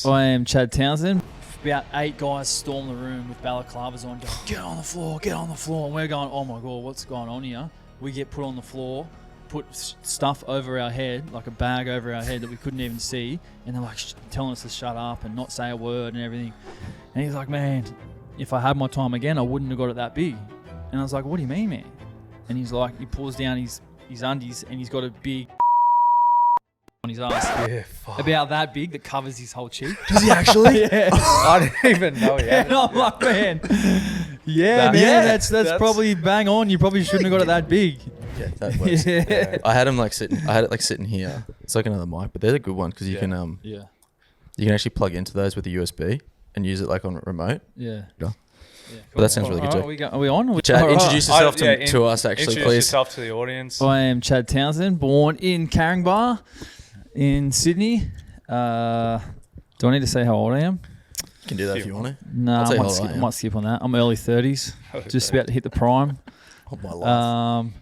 Talks. I am Chad Townsend. About 8 guys storm the room with balaclavas on, going, get on the floor, get on the floor. And we're going, oh my God, what's going on here? We get put on the floor, put stuff over our head, like a bag over our head that we couldn't even see. And they're like telling us to shut up and not say a word and everything. And he's like, man, if I had my time again, I wouldn't have got it that big. And I was like, what do you mean, man? And he's like, he pulls down his undies and he's got a big on his ass. Yeah, fuck. About that big that covers his whole cheek. Does he actually? Yeah. I didn't even know he had And I'm like, man, that's probably bang on. You probably shouldn't have got it that big. Yeah, that works. Yeah. I had him sitting here. It's like another mic, but they're a good one because you can you can actually plug into those with a USB and use it like on remote. Yeah. Yeah. But that sounds really good, Jack. Are we on? Chad, introduce yourself to us, actually, introduce please. yourself to the audience. I am Chad Townsend, born in Caringbah in Sydney. Do I need to say how old I am? You can do that if you want to. No, I'll I say might how old I am. might skip on that. I'm early 30s, just about to hit the prime. Oh, my life.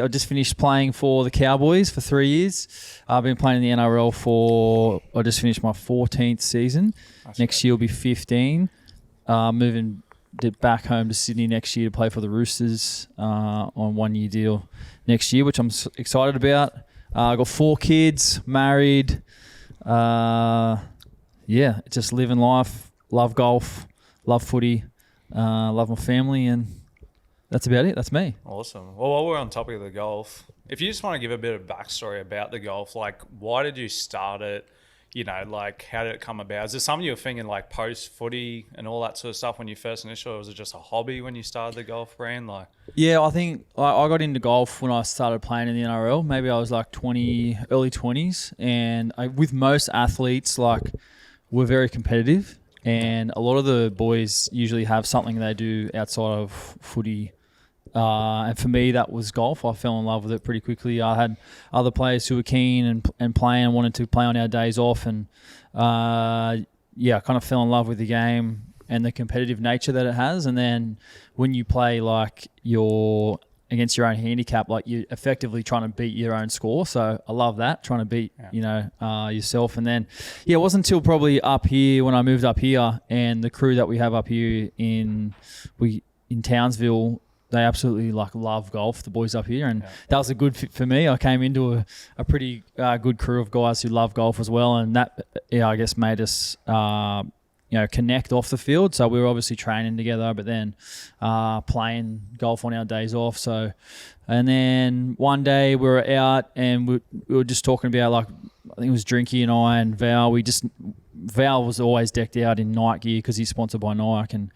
I just finished playing for the Cowboys for 3 years. I've been playing in the NRL I just finished my 14th season. Next year will be 15. Moving back home to Sydney next year to play for the Roosters on 1 year deal next year, which I'm excited about. I got 4 kids, married. Just living life. Love golf, love footy, love my family, and that's about it. That's me. Awesome. Well, while we're on topic of the golf, if you just want to give a bit of backstory about the golf, like why did you start it? You know, like how did it come about? Is there something you were thinking like post footy and all that sort of stuff when you first initially, or was it just a hobby when you started the golf brand? Like, yeah, I think I got into golf when I started playing in the NRL. Maybe I was like early 20s, and with most athletes, like we're very competitive, and a lot of the boys usually have something they do outside of footy. And for me, that was golf. I fell in love with it pretty quickly. I had other players who were keen and playing and wanted to play on our days off. And, I kind of fell in love with the game and the competitive nature that it has. And then when you play like you're against your own handicap, like you're effectively trying to beat your own score. So I love that, trying to beat, yourself. And then, it wasn't until probably up here when I moved up here and the crew that we have up here in Townsville, they absolutely love golf, the boys up here, and that was a good fit for me. I came into a pretty good crew of guys who love golf as well, and that I guess made us connect off the field. So we were obviously training together, but then playing golf on our days off. So, and then one day we were out and we were just talking about I think it was Drinky and I and Val. Val was always decked out in Nike gear because he's sponsored by Nike, and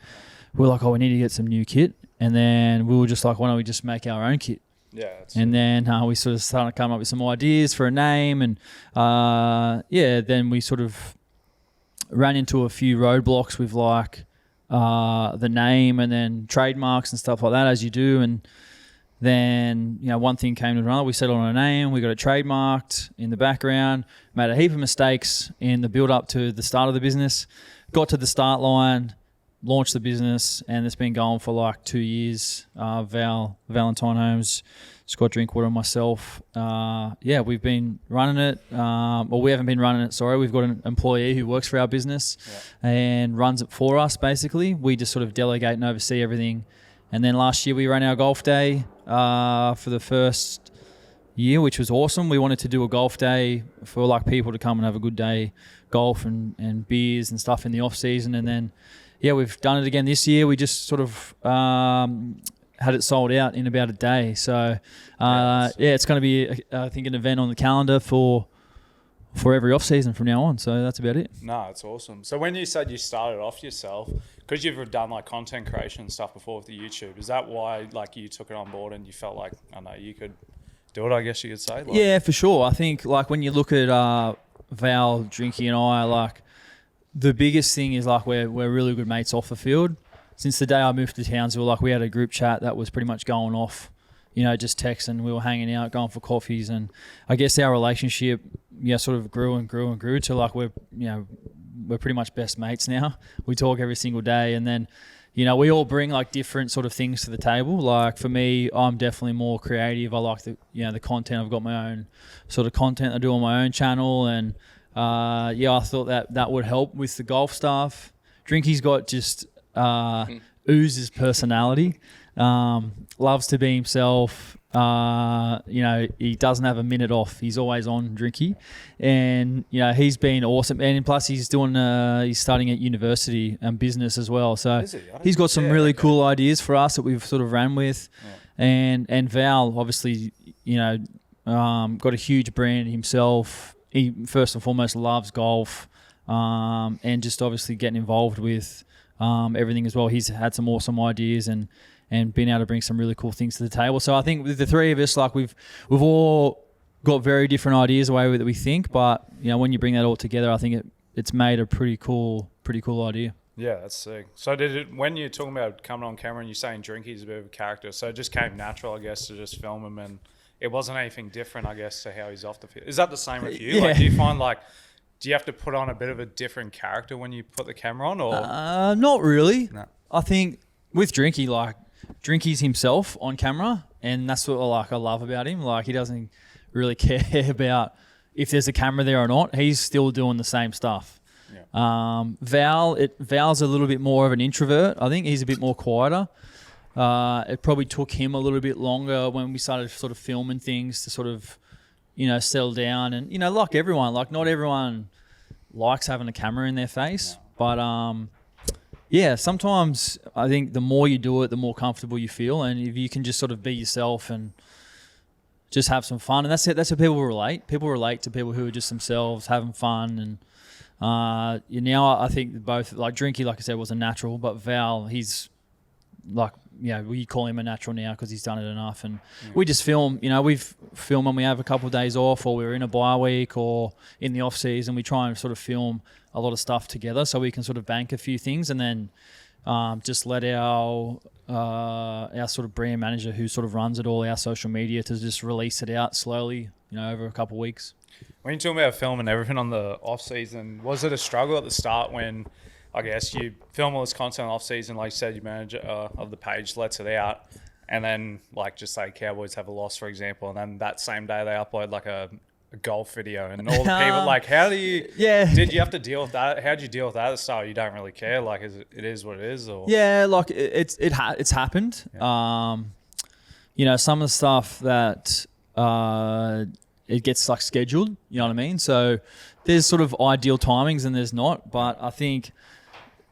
we were like, we need to get some new kit. And then we were just like, why don't we just make our own kit? Yeah. And then we sort of started coming up with some ideas for a name. And, then we sort of ran into a few roadblocks with the name and then trademarks and stuff like that, as you do. And then, one thing came to another. We settled on a name. We got it trademarked in the background. Made a heap of mistakes in the build-up to the start of the business. Got to the start line. Launched the business, and it's been going for 2 years. Valentine Holmes, Scott Drinkwater, and myself. We've been running it. We haven't been running it, sorry. We've got an employee who works for our business and runs it for us, basically. We just sort of delegate and oversee everything. And then last year we ran our golf day for the first year, which was awesome. We wanted to do a golf day for people to come and have a good day, golf and beers and stuff in the off-season. And then we've done it again this year. We just sort of had it sold out in about a day. So, it's going to be, I think, an event on the calendar for every off-season from now on. So that's about it. No, it's awesome. So when you said you started off yourself, because you've done content creation and stuff before with the YouTube, is that why you took it on board and you felt like, I know, you could do it, I guess you could say? Yeah, for sure. I think when you look at Val, Drinky and I, the biggest thing is we're really good mates off the field. Since the day I moved to Townsville, we had a group chat that was pretty much going off, just texting. We were hanging out, going for coffees, and I guess our relationship, sort of grew and grew and grew to we're pretty much best mates now. We talk every single day, and then we all bring different sort of things to the table. For me, I'm definitely more creative. I like the content. I've got my own sort of content I do on my own channel, and I thought that would help with the golf stuff. Drinky's got just oozes personality. Loves to be himself. He doesn't have a minute off. He's always on, Drinky, and he's been awesome. And plus, he's studying at university and business as well. So he's got some really cool ideas for us that we've sort of ran with. Yeah. And Val, obviously, got a huge brand himself. He first and foremost loves golf, and just obviously getting involved with everything as well. He's had some awesome ideas and been able to bring some really cool things to the table. So I think with the three of us, like we've all got very different ideas the way that we think, but when you bring that all together, I think it's made a pretty cool idea. Yeah, that's sick. So when you're talking about coming on camera and you're saying Drinky's a bit of a character, so it just came natural, I guess, to just film him, and it wasn't anything different, I guess, to how he's off the field. Is that the same with you? Yeah. Like, do you find do you have to put on a bit of a different character when you put the camera on, or? Not really. No. I think with Drinky, Drinky's himself on camera, and that's what I love about him. He doesn't really care about if there's a camera there or not. He's still doing the same stuff. Yeah. Val's a little bit more of an introvert. I think he's a bit more quieter. It probably took him a little bit longer when we started sort of filming things to sort of, settle down. And, like everyone, not everyone likes having a camera in their face. Yeah. But, sometimes I think the more you do it, the more comfortable you feel. And if you can just sort of be yourself and just have some fun. And that's it. That's what people relate. People relate to people who are just themselves, having fun. And now I think both, Drinky, like I said, was a natural. But Val, he's we call him a natural now because he's done it enough. And we just film, we've filmed when we have a couple of days off, or we're in a bye week or in the off season. We try and sort of film a lot of stuff together so we can sort of bank a few things, and then just let our sort of brand manager who sort of runs it all, our social media, to just release it out slowly, over a couple of weeks. When you're talking about film and everything on the off season, was it a struggle at the start when, I guess, you film all this content off season, like you said, your manager of the page lets it out, and then just say Cowboys have a loss, for example, and then that same day they upload a golf video, and all the people how do you? Yeah. Did you have to deal with that? How did you deal with that at the start? You don't really care. It is what it is, or it's happened. Yeah. Some of the stuff that it gets scheduled. You know what I mean? So there's sort of ideal timings and there's not, but I think.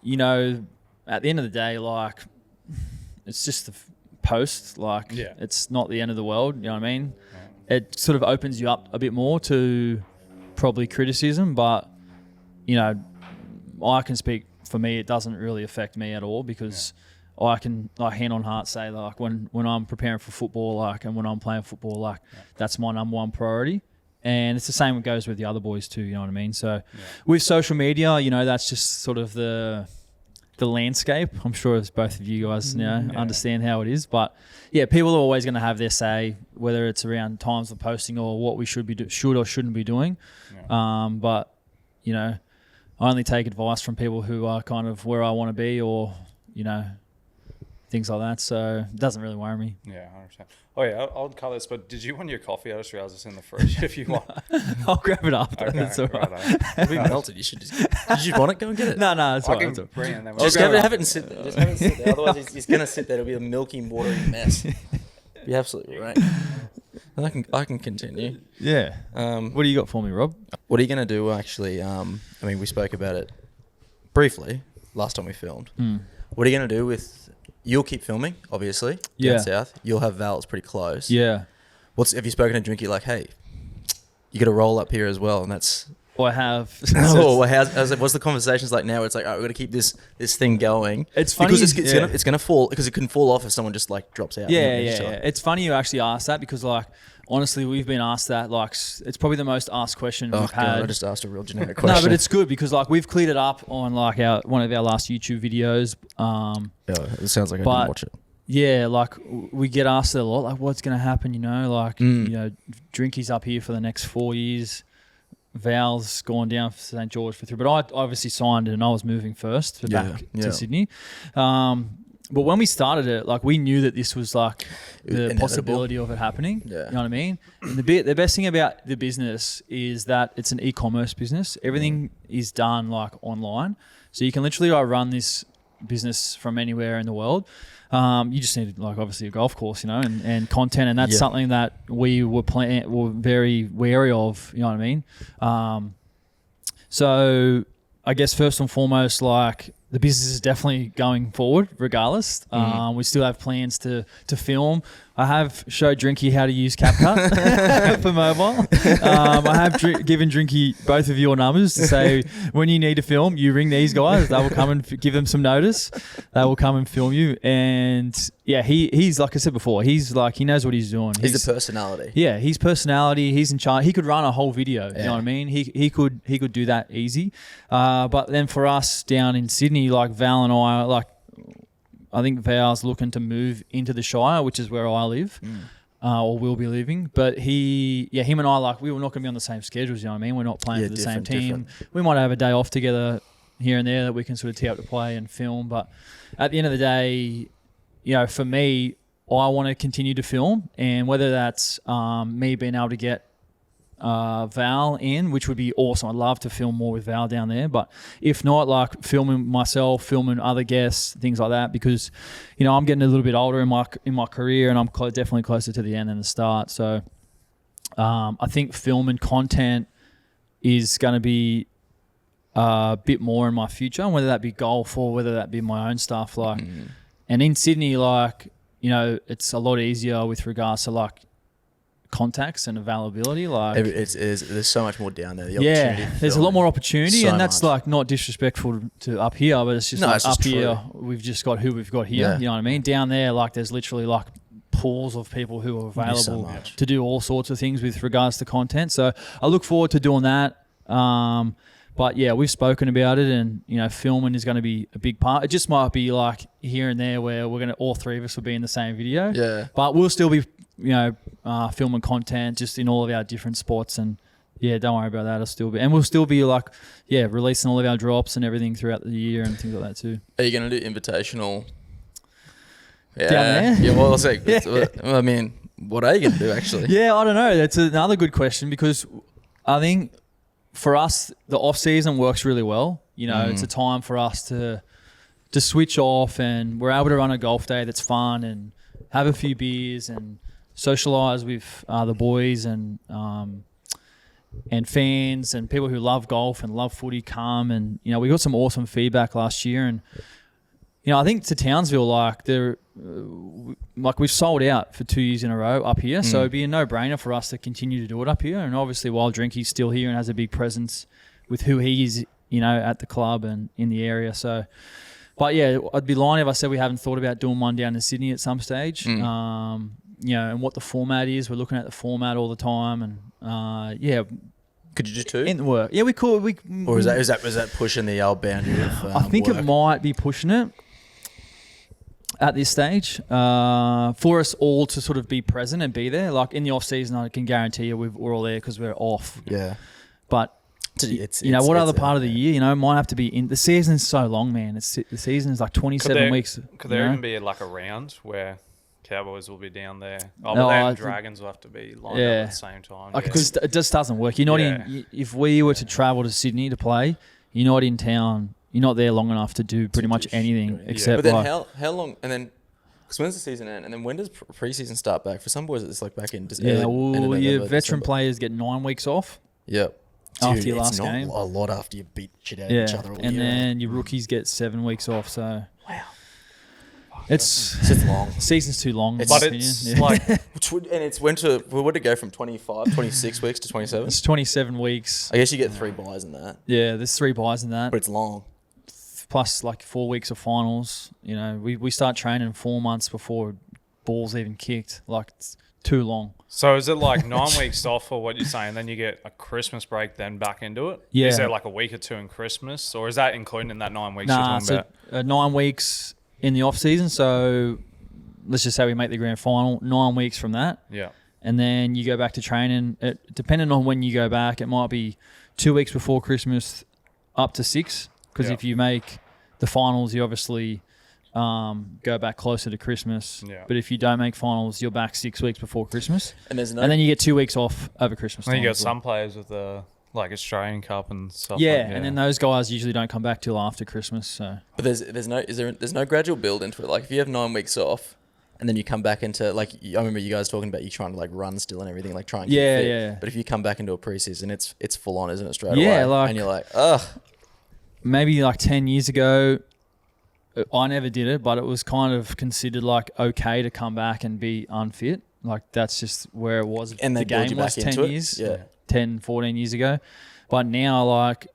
At the end of the day, it's just the post. It's not the end of the world. You know what I mean? Yeah. It sort of opens you up a bit more to probably criticism, but I can speak for me. It doesn't really affect me at all because I can, hand on heart, say when I'm preparing for football, and when I'm playing football, that's my number one priority. And it's the same goes with the other boys too, you know what I mean? So with social media, that's just sort of the landscape. I'm sure as both of you guys understand how it is. But people are always going to have their say, whether it's around times of posting or what we should or shouldn't be doing. Yeah. But I only take advice from people who are kind of where I want to be, or things like that. So it doesn't really worry me. Yeah, 100%. Oh yeah, I'll cut this. But did you want your coffee? I just realised it's in the fridge. If you want, I'll grab it after. Okay, it's all right. It'll be melted. You should just. Did you want it? Go and get it. No, it's all I right. can bring it. Then Just have it and sit there. Just have it sit there. Otherwise, he's going to sit there. It'll be a milky, watery mess. You're absolutely right. I can continue. Yeah. What do you got for me, Rob? What are you going to do? Actually, we spoke about it briefly last time we filmed. What are you going to do with? You'll keep filming, obviously. Down south. You'll have Val. It's pretty close. Yeah. Have you spoken to Drinky hey, you got to roll up here as well, and that's. Well, I have. What's the conversations like now? Where it's all right, we've got to keep this thing going. It's funny because it's gonna fall, because it can fall off if someone just drops out. Yeah. It's funny you actually asked that, because honestly, we've been asked that. It's probably the most asked question we've had. I just asked a real generic question. No, but it's good because we've cleared it up on one of our last YouTube videos. It sounds like I didn't watch it. Yeah, we get asked a lot, what's going to happen? Drinky's up here for the next 4 years. Val's gone down for St. George for 3. But I obviously signed it and I was moving first back to Sydney. But when we started it, like we knew that this was like the Inevitable. possibility of it happening. Yeah. You know what I mean? And the best thing about the business is that it's an e-commerce business. Everything is done like online. So you can literally like run this business from anywhere in the world. You just need like obviously a golf course, you know, and content, and that's something that we were very wary of. You know what I mean? So I guess first and foremost, like the business is definitely going forward regardless. We still have plans to film. I have showed Drinky how to use CapCut for mobile. I have given Drinky both of your numbers to say when you need to film, you ring these guys. They will come and give them some notice. They will come and film you. And yeah, he's like I said before, he's like, he knows what he's doing. He's a personality. Yeah, his personality. He's in charge. He could run a whole video. You know what I mean? He could do that easy. But then for us down in Sydney, like Val and I think Val's looking to move into the Shire, which is where I live, or will be living. But him and I, like, we were not going to be on the same schedules, you know what I mean? We're not playing for the same team. We might have a day off together here and there that we can sort of tee up to play and film. But at the end of the day, you know, for me, I want to continue to film. And whether that's me being able to get Val in, which would be awesome. I'd love to film more with Val down there, but if not, like filming myself, filming other guests, things like that, because you know I'm getting a little bit older in my career, and I'm definitely closer to the end than the start. So I think film and content is going to be a bit more in my future, and whether that be golf or whether that be my own stuff. Like, and in Sydney, like, you know, it's a lot easier with regards to like contacts and availability. Like there's so much more down there. There's a lot more opportunity, and that's like not disrespectful to up here, but it's just up here we've just got who we've got here. You know what I mean? Down there, like there's literally like pools of people who are available to do all sorts of things with regards to content. So I look forward to doing that. But yeah, we've spoken about it, and you know, filming is going to be a big part. It just might be like here and there where all three of us will be in the same video. Yeah. But we'll still be, you know, filming content just in all of our different spots, and yeah, don't worry about that. We'll still be like, releasing all of our drops and everything throughout the year and things like that too. Are you going to do invitational? Down there? Yeah. Well, I'll say, I mean, what are you going to do actually? Yeah, I don't know. That's another good question, because I think for us, the off season works really well. You know, it's a time for us to switch off, and we're able to run a golf day that's fun and have a few beers and socialize with the boys and fans and people who love golf and love footy come. And you know, we got some awesome feedback last year, and you know, I think to Townsville, like we've sold out for 2 years in a row up here, so it'd be a no-brainer for us to continue to do it up here. And obviously, while Drinky's still here and has a big presence with who he is, you know, at the club and in the area. So, but yeah, I'd be lying if I said we haven't thought about doing one down in Sydney at some stage. You know, and what the format is. We're looking at the format all the time, and could you do two in the work? Yeah, we could. Or is that pushing the old boundary of I think work? It might be pushing it at this stage for us all to sort of be present and be there. Like in the off season, I can guarantee you we're all there because we're off. Yeah, but. What other part of the year, you know, might have to be in. The season's so long, man. The season is like 27 weeks. Could there even be like a round where Cowboys will be down there? But Dragons will have to be lined up at the same time. Because it just doesn't work. You're not in. If we were to travel to Sydney to play, you're not in town. You're not there long enough to do pretty much anything except. But then how long? And then. Because when's the season end? And then when does preseason start back? For some boys, it's like back in November, veteran players get 9 weeks off. Yep. After your last game. A lot after you beat shit out of each other all year. And then your rookies get 7 weeks off. So wow, it's long. Season's too long. But it's like, and it's when would it go from 25, 26 weeks to 27? It's 27 weeks. I guess you get 3 buys in that. Yeah, there's 3 buys in that. But it's long. Plus like 4 weeks of finals. You know, we start training 4 months before ball's even kicked. Like it's too long. So is it like 9 weeks off or what you're saying? Then you get a Christmas break, then back into it? Yeah. Is there like a week or two in Christmas? Or is that included in that 9 weeks you're talking about? 9 weeks in the off season. So let's just say we make the grand final, 9 weeks from that. Yeah. And then you go back to training. Depending on when you go back, it might be 2 weeks before Christmas up to 6. Because if you make the finals, you obviously go back closer to Christmas. Yeah. But if you don't make finals, you're back 6 weeks before Christmas. And there's no. And then you get 2 weeks off over Christmas. And time you got as well. some players with the like Australian Cup and stuff. Yeah, like, and then those guys usually don't come back till after Christmas. So, But there's no gradual build into it. Like if you have 9 weeks off, and then you come back into like I remember you guys talking about you trying to like run still and everything, like try and keep fit. Yeah. But if you come back into a preseason, it's full on, isn't it? Straight away. Yeah, like- and you're like, ugh. maybe like 10 years ago, I never did it, but it was kind of considered like okay to come back and be unfit. Like that's just where it was. And they the game build you was back 10 into it? years, Yeah. 10, 14 years ago. But now, like,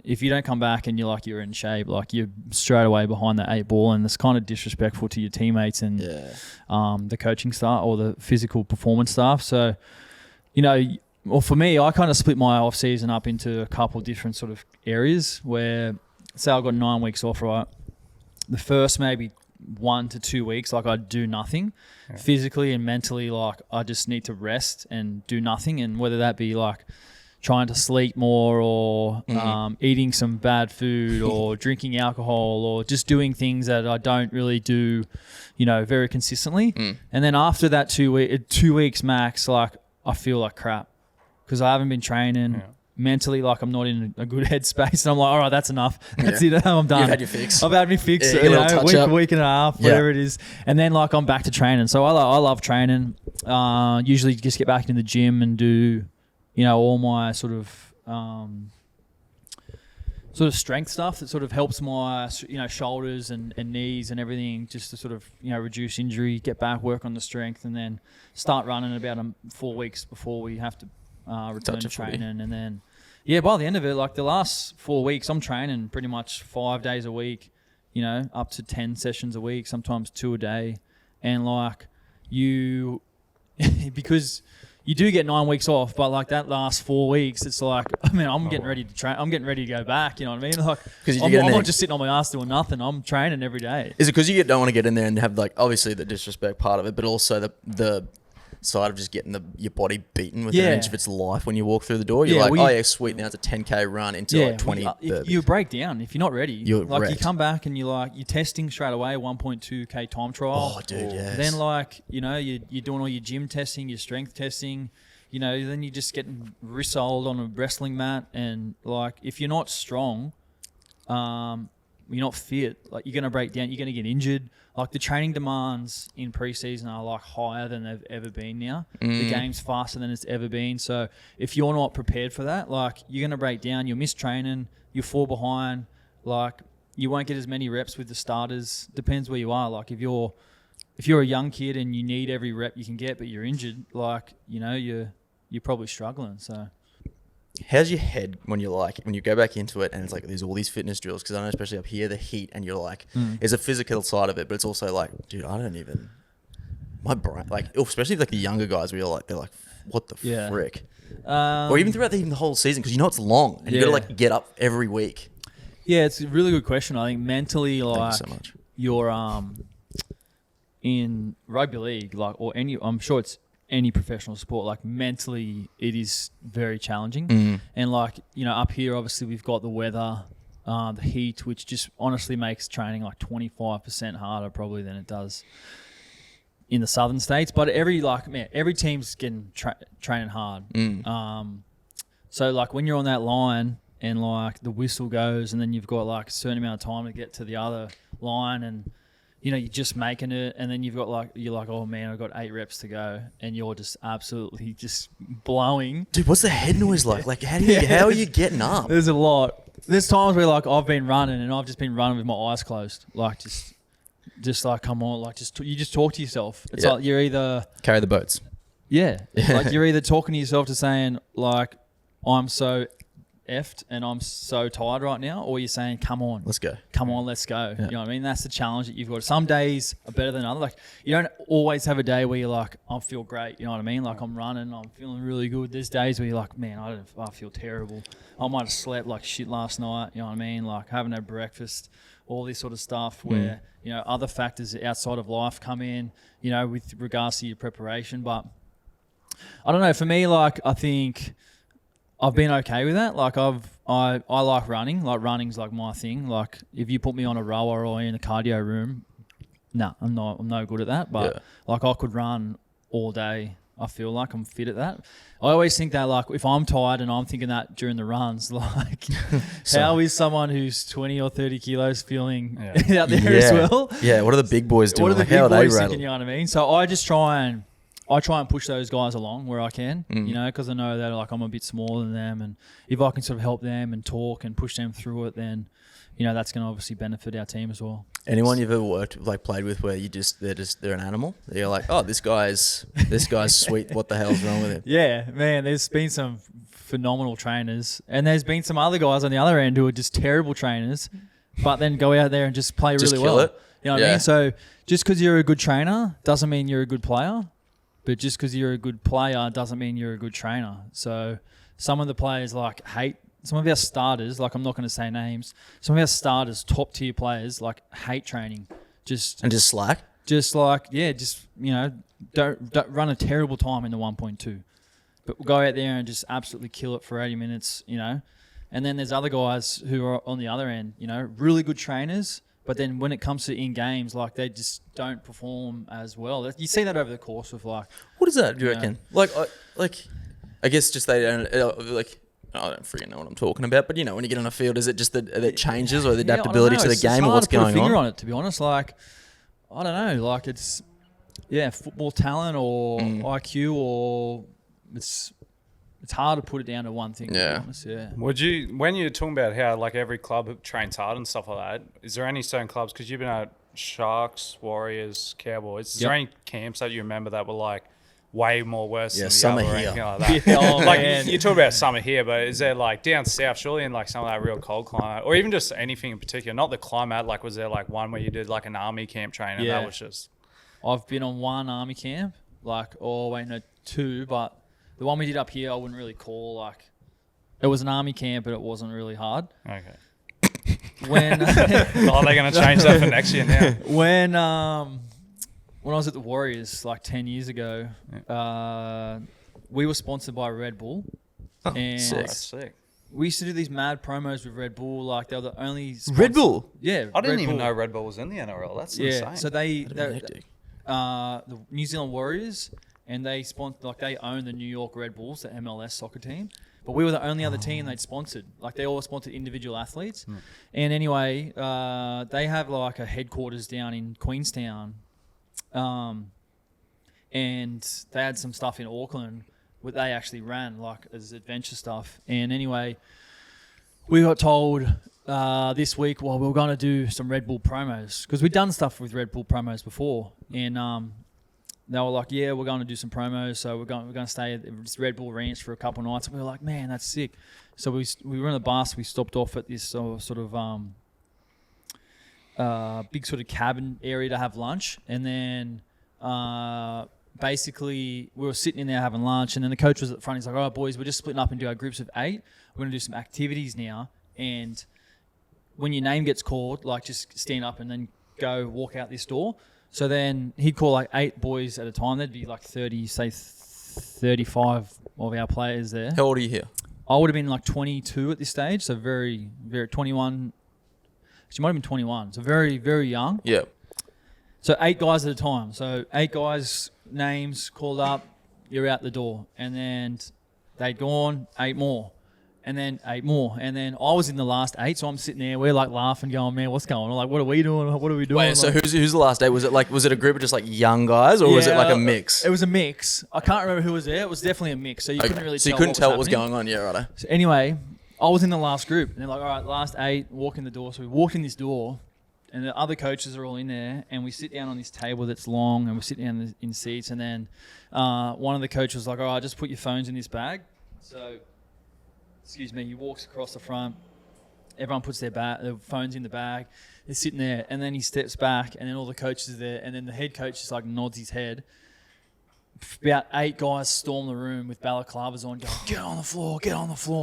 if you don't come back and you're in shape, like you're straight away behind the 8 ball, and it's kind of disrespectful to your teammates and the coaching staff or the physical performance staff. So, well, for me, I kind of split my off season up into a couple different sort of areas where, say, I got 9 weeks off, right? The first maybe 1 to 2 weeks, like I'd do nothing physically and mentally. Like I just need to rest and do nothing, and whether that be like trying to sleep more or eating some bad food or drinking alcohol or just doing things that I don't really do, very consistently. And then after that 2 weeks max, like I feel like crap because I haven't been training. Yeah. Mentally, like I'm not in a good headspace, and I'm like, all right, that's enough. That's it. I'm done. You've had your fix. I've had me fix. Yeah, you get a little touch up. Week and a half, whatever it is, and then like I'm back to training. So I love training. Usually just get back into the gym and do, all my sort of strength stuff that sort of helps my shoulders and knees and everything, just to sort of reduce injury, get back, work on the strength, and then start running about 4 weeks before we have to return to training. And then by the end of it, like the last 4 weeks, I'm training pretty much 5 days a week, up to 10 sessions a week, sometimes 2 a day. And like because you do get 9 weeks off, but like that last 4 weeks, it's like, I'm getting ready to train. I'm getting ready to go back. You know what I mean? Like, I'm not just sitting on my ass doing nothing. I'm training every day. Is it because you don't want to get in there and have like obviously the disrespect part of it, but also the side of just getting your body beaten within an inch of its life when you walk through the door? You're sweet, now it's a 10K run into like 20 burpees. You break down. If you're not ready, you're like wrecked. You come back and you're testing straight away, 1.2K time trial. Oh, dude, yes. Then like, you're doing all your gym testing, your strength testing, then you're just getting rissoled on a wrestling mat. And like, if you're not strong, you're not fit, like you're going to break down, you're going to get injured. Like the training demands in preseason are like higher than they've ever been now. The game's faster than it's ever been. So if you're not prepared for that, like you're going to break down, you'll miss training, you'll fall behind, like you won't get as many reps with the starters. Depends where you are. Like if you're a young kid and you need every rep you can get, but you're injured, like, you're probably struggling. So how's your head when you go back into it and it's like there's all these fitness drills? Because I know especially up here the heat, and you're like there's a physical side of it, but it's also like, dude, my brain, like especially like the younger guys where they're like what the frick, or even throughout the whole season, because it's long and you gotta like get up every week. It's a really good question. I think mentally, like Thank you so much. You're in rugby league, like, or I'm sure it's any professional sport, like mentally it is very challenging. And like, up here obviously we've got the weather, the heat, which just honestly makes training like 25% harder probably than it does in the southern states. But every team's getting training hard. So like when you're on that line and like the whistle goes and then you've got like a certain amount of time to get to the other line, and you're just making it, and then you're like, oh man, I've got 8 reps to go, and you're just absolutely just blowing. Dude, what's the head noise like? Like, how are you getting up? There's a lot. There's times where like I've been running and I've just been running with my eyes closed, like just like, come on, like you just talk to yourself. It's like you're either carry the boats. Like you're either talking to yourself to saying like, I'm so effed and I'm so tired right now, or you're saying, come on, let's go. You know what I mean? That's the challenge that you've got. Some days are better than others. Like you don't always have a day where you're like, I feel great. You know what I mean? Like I'm running, I'm feeling really good. There's days where you're like, man, I feel terrible. I might have slept like shit last night. You know what I mean? Like haven't had breakfast, all this sort of stuff where, other factors outside of life come in, with regards to your preparation. But I don't know, for me, like I think I've been okay with that. Like I like running. Like running's like my thing. Like if you put me on a rower or in a cardio room, no, I'm no good at that. But like I could run all day. I feel like I'm fit at that. I always think that like if I'm tired and I'm thinking that during the runs, like how is someone who's 20 or 30 kilos feeling out there as well? Yeah, what are the big boys doing? What are the like, big how boys they thinking, you know what I mean? So I just try and push those guys along where I can, you know, because I know that like I'm a bit smaller than them, and if I can sort of help them and talk and push them through it, then you know that's going to obviously benefit our team as well. Anyone you've ever played with where they're an animal? You're like, oh, this guy's sweet. What the hell's wrong with him? Yeah, man. There's been some phenomenal trainers, and there's been some other guys on the other end who are just terrible trainers, but then go out there and just play really well. It. You know what I mean? So just because you're a good trainer doesn't mean you're a good player, but just because you're a good player doesn't mean you're a good trainer. So some of the players like hate. Some of our starters, like I'm not going to say names, some of our starters, top tier players, like hate training. Just slack? Just like, you know, don't run a terrible time in the 1.2. But we'll go out there and just absolutely kill it for 80 minutes, you know. And then there's other guys who are on the other end, you know, really good trainers, but then when it comes to in games, like they just don't perform as well. You see that over the course of like... What is that, do you reckon? Like, I guess just they don't, I don't freaking know what I'm talking about, but you know, when you get on a field, is it just that it changes or the adaptability to the game or what's going on? It's hard to put a finger on it, to be honest. Like, I don't know. Like, it's, football talent or IQ or it's hard to put it down to one thing, to be honest. Yeah. When you're talking about how like every club trains hard and stuff like that, is there any certain clubs, because you've been at Sharks, Warriors, Cowboys, is there any camps that you remember that were like, way more worse than the other or anything like that? Like you talk about summer here, but is there like down south, surely in like some of that real cold climate, or even just anything in particular, not the climate, like was there like one where you did like an army camp training and that was just... I've been on one army camp, two, but the one we did up here I wouldn't really call like... It was an army camp, but it wasn't really hard. Okay. When... they're going to change that for next year now. When I was at the Warriors like 10 years ago, we were sponsored by Red Bull. Oh, and sick. We used to do these mad promos with Red Bull. Like they were the only Red Bull? Yeah. I didn't even know Red Bull was in the NRL. That's insane. So the New Zealand Warriors, and they own the New York Red Bulls, the MLS soccer team. But we were the only other team they'd sponsored. Like they all sponsored individual athletes. And anyway, they have like a headquarters down in Queenstown. And they had some stuff in Auckland where they actually ran like as adventure stuff. And anyway, we got told this week, well, we were going to do some Red Bull promos because we'd done stuff with Red Bull promos before. And they were like, yeah, we're going to do some promos. So we're going to stay at this Red Bull Ranch for a couple of nights. And we were like, man, that's sick. So we were on the bus. We stopped off at this sort of big sort of cabin area to have lunch, and then basically we were sitting in there having lunch, and then the coach was at the front. He's like, all right, boys, we're just splitting up into our groups of 8. We're going to do some activities now, and when your name gets called, like just stand up and then go walk out this door. So then he'd call like 8 boys at a time. There'd be like 35 of our players there. How old are you here? I would have been like 22 at this stage, so very, very 21. She might have been 21, so very, very young. Yeah. So 8 guys at a time. So 8 guys, names called up, you're out the door. And then they'd gone, 8 more. And then 8 more. And then I was in the last 8, so I'm sitting there, we're like laughing, going, man, what's going on? Like, what are we doing? What are we doing? Wait, so who's the last 8? Was it a group of just like young guys, or was it like a mix? It was a mix. I can't remember who was there. It was definitely a mix. So you couldn't really tell. So you couldn't tell what was happening. going on, yeah, righto. So anyway, I was in the last group, and they're like, all right, last 8, walk in the door. So we walked in this door, and the other coaches are all in there, and we sit down on this table that's long, and we sit down in seats, and then one of the coaches was like, all right, just put your phones in this bag. So, excuse me, he walks across the front, everyone puts their phones in the bag, they're sitting there, and then he steps back, and then all the coaches are there, and then the head coach just like nods his head. About 8 guys storm the room with balaclavas on, going, get on the floor,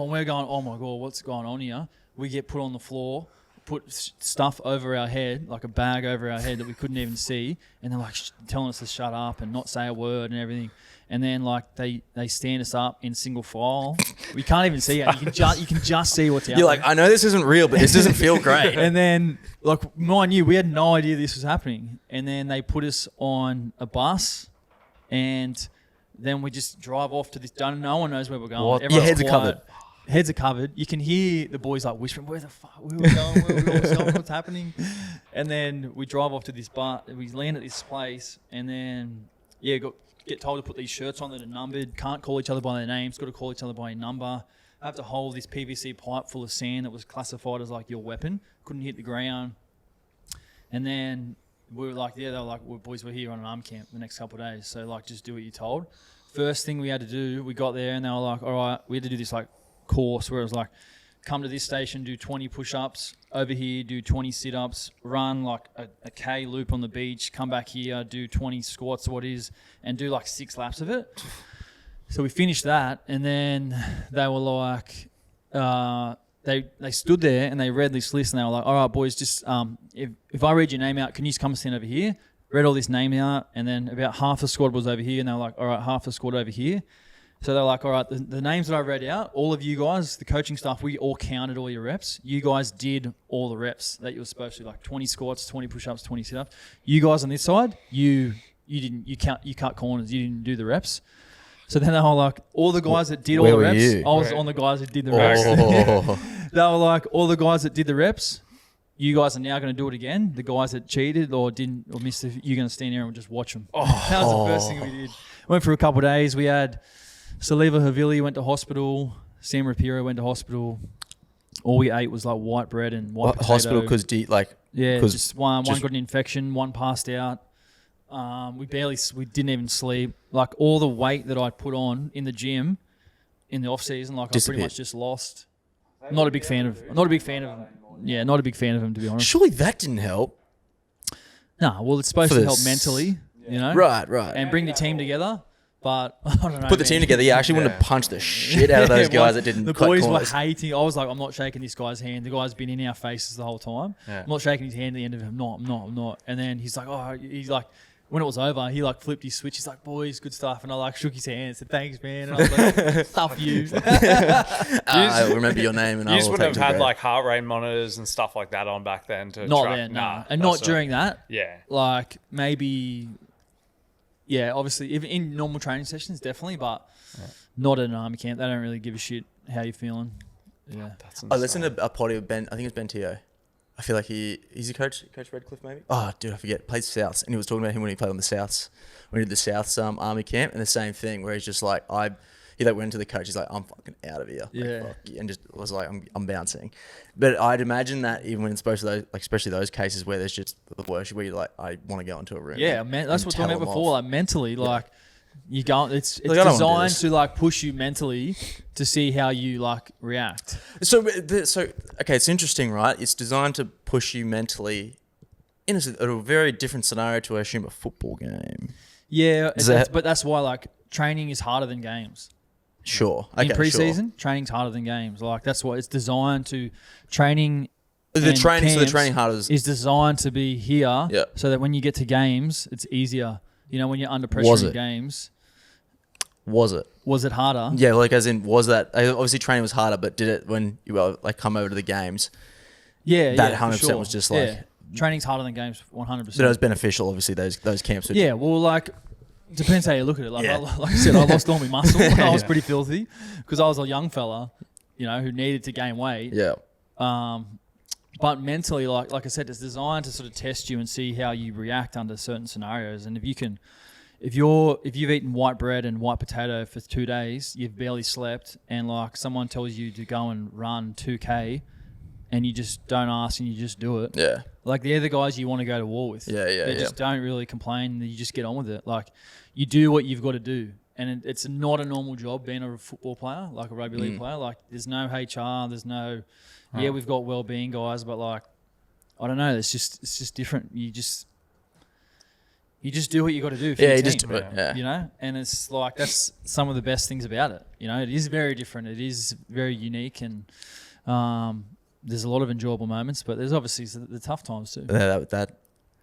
and we're going, oh my God, what's going on here? We get put on the floor, put stuff over our head, like a bag over our head that we couldn't even see, and they're like telling us to shut up and not say a word and everything. And then like they stand us up in single file, We can't even see it. You can just see what's out You're there. like, I know this isn't real, but this doesn't feel great. And then, like, mind you, we had no idea this was happening. And then they put us on a bus, and then we just drive off to this. No one knows where we're going. What? Everyone's Your heads are quiet. covered. Heads are covered. You can hear the boys like whispering, "Where the fuck? Where are we going? Where are we going? What's happening?" And then we drive off to this bar. We land at this place, and then get told to put these shirts on that are numbered. Can't call each other by their names. Got to call each other by a number. Have to hold this PVC pipe full of sand that was classified as like your weapon. Couldn't hit the ground. And then we were like, they were like, well, boys, we're here on an arm camp the next couple of days. So like, just do what you're told. First thing we had to do, we got there and they were like, all right, we had to do this like course where it was like, come to this station, do 20 push-ups. Over here, do 20 sit-ups. Run like a K loop on the beach. Come back here, do 20 squats or what it is, and do like 6 laps of it. So we finished that, and then they were like, they stood there and they read this list, and they were like, all right, boys, just if I read your name out, can you just come and stand over here? Read all this name out, and then about half the squad was over here, and they were like, all right, half the squad over here. So they're like, all right, the names that I read out, all of you guys, the coaching staff, we all counted all your reps. You guys did all the reps that you were supposed to, like 20 squats, 20 push-ups, 20 sit-ups. You guys on this side, you cut corners, you didn't do the reps. So then they were like, all the guys that did all the reps, you? I was on the guys that did the reps. They were like, all the guys that did the reps, you guys are now going to do it again. The guys that cheated or didn't or missed it, you're going to stand there and just watch them. That was the first thing we did. Went for a couple of days. We had Saliva Havili went to hospital. Sam Rapiro went to hospital. All we ate was like white bread and white potato. Hospital because just one got an infection, one passed out. We didn't even sleep. Like all the weight that I put on in the gym in the off season, like I pretty much just lost. Not a big fan of him, to be honest. Surely that didn't help. No, well, it's supposed to help mentally, you know? Right. And bring the team together. But I don't know. Put the team together. Yeah, I actually wanted to punch the shit out of those guys that didn't. The cut boys corners. were hating. I was like, I'm not shaking this guy's hand. The guy's been in our faces the whole time. Yeah. I'm not shaking his hand at the end of it. I'm not. And then he's like, when it was over, he like flipped his switch. He's like, boys, good stuff. And I like shook his hand and said, thanks, man. And I was like, stuff you. I remember your name, and You I just will wouldn't take have it had like heart rate monitors and stuff like that on back then to Not track. then, no. Nah, And that's not during that. Yeah. Like maybe, yeah, obviously, even in normal training sessions, definitely, but not at an army camp. They don't really give a shit how you're feeling. Yeah. That's I listened to a potty of Ben. I think it's Ben Teo. I feel like he's a coach Redcliffe maybe. Oh, dude, I forget. Played Souths, and he was talking about him when he played on the Souths, when he did the Souths army camp, and the same thing where he's just like he like went to the coach. He's like, I'm fucking out of here. Yeah. Like, fuck you, and just was like, I'm bouncing. But I'd imagine that even when it's supposed to those, like especially those cases where there's just the worst, where you're like, I want to go into a room. Yeah, man, that's what we're talking about before. Like mentally, like you go, it's Like, I don't wanna do designed this. to like push you mentally to see how you like react. So okay, it's interesting, right? It's designed to push you mentally in a very different scenario to, I assume, a football game. Yeah, Is that- but that's why like training is harder than games. Sure. Okay, In preseason, sure. training's harder than games. Like that's why it's designed to training. The and training camps harder is designed to be here, Yeah. so that when you get to games, it's easier. You know, when you're under pressure Was in it? games, was it? was it harder? Yeah, like as in was that obviously training was harder, but did it when you were like come over to the games? Yeah, That yeah, for 100% sure. was just like training's harder than games, 100%. but it was beneficial. Obviously, those camps. Yeah, well, like depends how you look at it. Like, like I said, I lost all my muscle. I was pretty filthy because I was a young fella, you know, who needed to gain weight. Yeah. But mentally, like I said, it's designed to sort of test you and see how you react under certain scenarios. And if you've eaten white bread and white potato for 2 days, you've barely slept, and like someone tells you to go and run 2K, and you just don't ask and you just do it. Yeah. Like they're the guys you want to go to war with. Yeah. They just don't really complain. You just get on with it. Like you do what you've got to do. And it's not a normal job being a football player, like a rugby league player. Like there's no HR, there's no, we've got well-being guys, but like, I don't know. It's just different. You just do what you got to do. For your You team, just do it. Yeah. You know, and it's like that's some of the best things about it. You know, it is very different. It is very unique, and there's a lot of enjoyable moments, but there's obviously the tough times too. That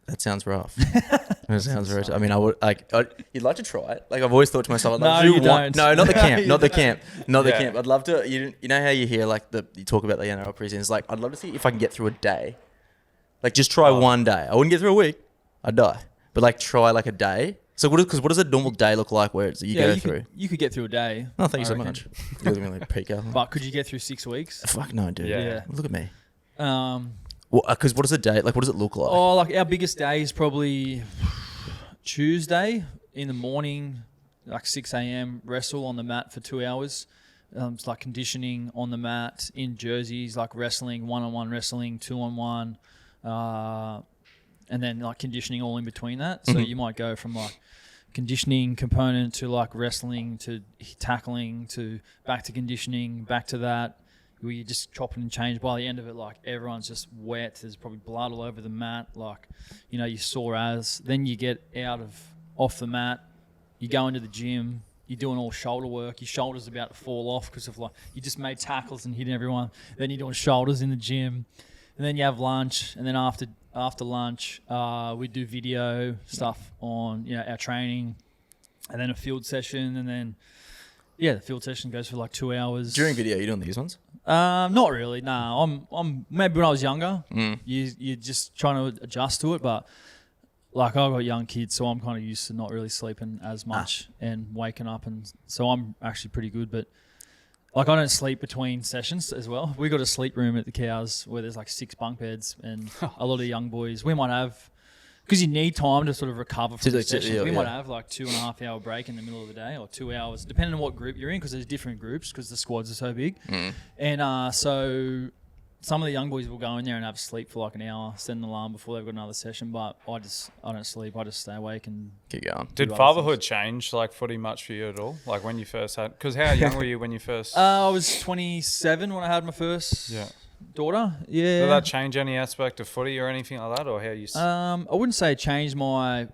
That sounds rough. That sounds very. I mean, I would like. You'd like to try it. Like I've always thought to myself, I'd love to do one. No, not the camp. Not the camp. Not the camp. I'd love to. You know how you hear like you talk about the NRL preseason. It's like I'd love to see if I can get through a day. Like just try one day. I wouldn't get through a week. I'd die. But like try like a day. So what does a normal day look like where you go through? You could get through a day. Oh, thank you so much. You're looking like Pico. But could you get through 6 weeks? Fuck no, dude. Yeah. Look at me. Because what does a day like? What does it look like? Oh, like our biggest day is probably Tuesday in the morning, like 6 a.m. Wrestle on the mat for 2 hours. It's like conditioning on the mat in jerseys, like wrestling, 1-on-1 wrestling, 2-on-1, and then like conditioning all in between that. So you might go from like conditioning component to like wrestling to tackling to back to conditioning, back to that. Where you just chop and change. By the end of it, like everyone's just wet. There's probably blood all over the mat. Like, you know, you're sore as. Then you get off the mat. You go into the gym. You're doing all shoulder work. Your shoulder's about to fall off because of like you just made tackles and hitting everyone. Then you're doing shoulders in the gym, and then you have lunch. And then after lunch, we do video stuff on our training, and then a field session, and then. Yeah, the field session goes for like 2 hours. During video, you doing these ones? Not really. Nah, I'm maybe when I was younger, you're just trying to adjust to it. But like I've got young kids, so I'm kind of used to not really sleeping as much and waking up, and so I'm actually pretty good. But like I don't sleep between sessions as well. We got a sleep room at the Cows where there's like 6 bunk beds, and a lot of young boys. We might have. Because you need time to sort of recover from the sessions. We might have like 2.5 hour break in the middle of the day or 2 hours, depending on what group you're in, because there's different groups because the squads are so big. And so some of the young boys will go in there and have sleep for like an hour, set an alarm before they've got another session. But I don't sleep. I just stay awake and keep going. Did fatherhood change like footy much for you at all? Like when you first had? Because how young were you when you first? I was 27 when I had my first. Daughter, yeah. Did that change any aspect of footy or anything like that, or how you? I wouldn't say it changed my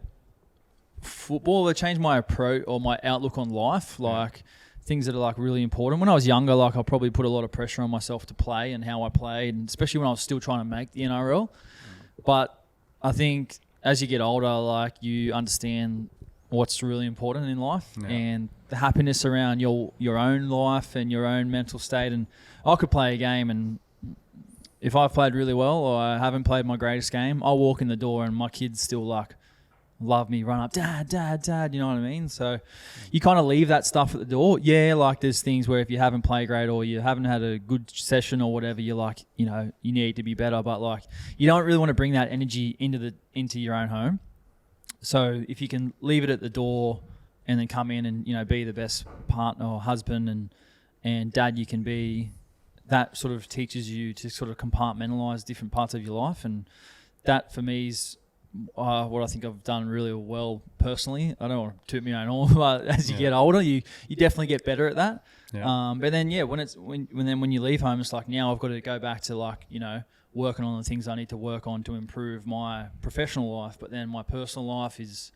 football. It changed my approach or my outlook on life. Like things that are like really important. When I was younger, like I probably put a lot of pressure on myself to play and how I played, and especially when I was still trying to make the NRL. But I think as you get older, like you understand what's really important in life and the happiness around your own life and your own mental state. And I could play a game and. If I've played really well or I haven't played my greatest game, I'll walk in the door and my kids still like love me, run up, Dad, Dad, Dad, you know what I mean? So you kind of leave that stuff at the door. Yeah, like there's things where if you haven't played great or you haven't had a good session or whatever, you're like, you know, you need to be better. But like you don't really want to bring that energy into your own home. So if you can leave it at the door and then come in and, you know, be the best partner or husband and dad you can be, that sort of teaches you to sort of compartmentalize different parts of your life. And that for me is what I think I've done really well personally. I don't want to toot my own horn, but as you get older, you definitely get better at that. Yeah. But then, when you leave home, it's like now I've got to go back to like, you know, working on the things I need to work on to improve my professional life. But then my personal life is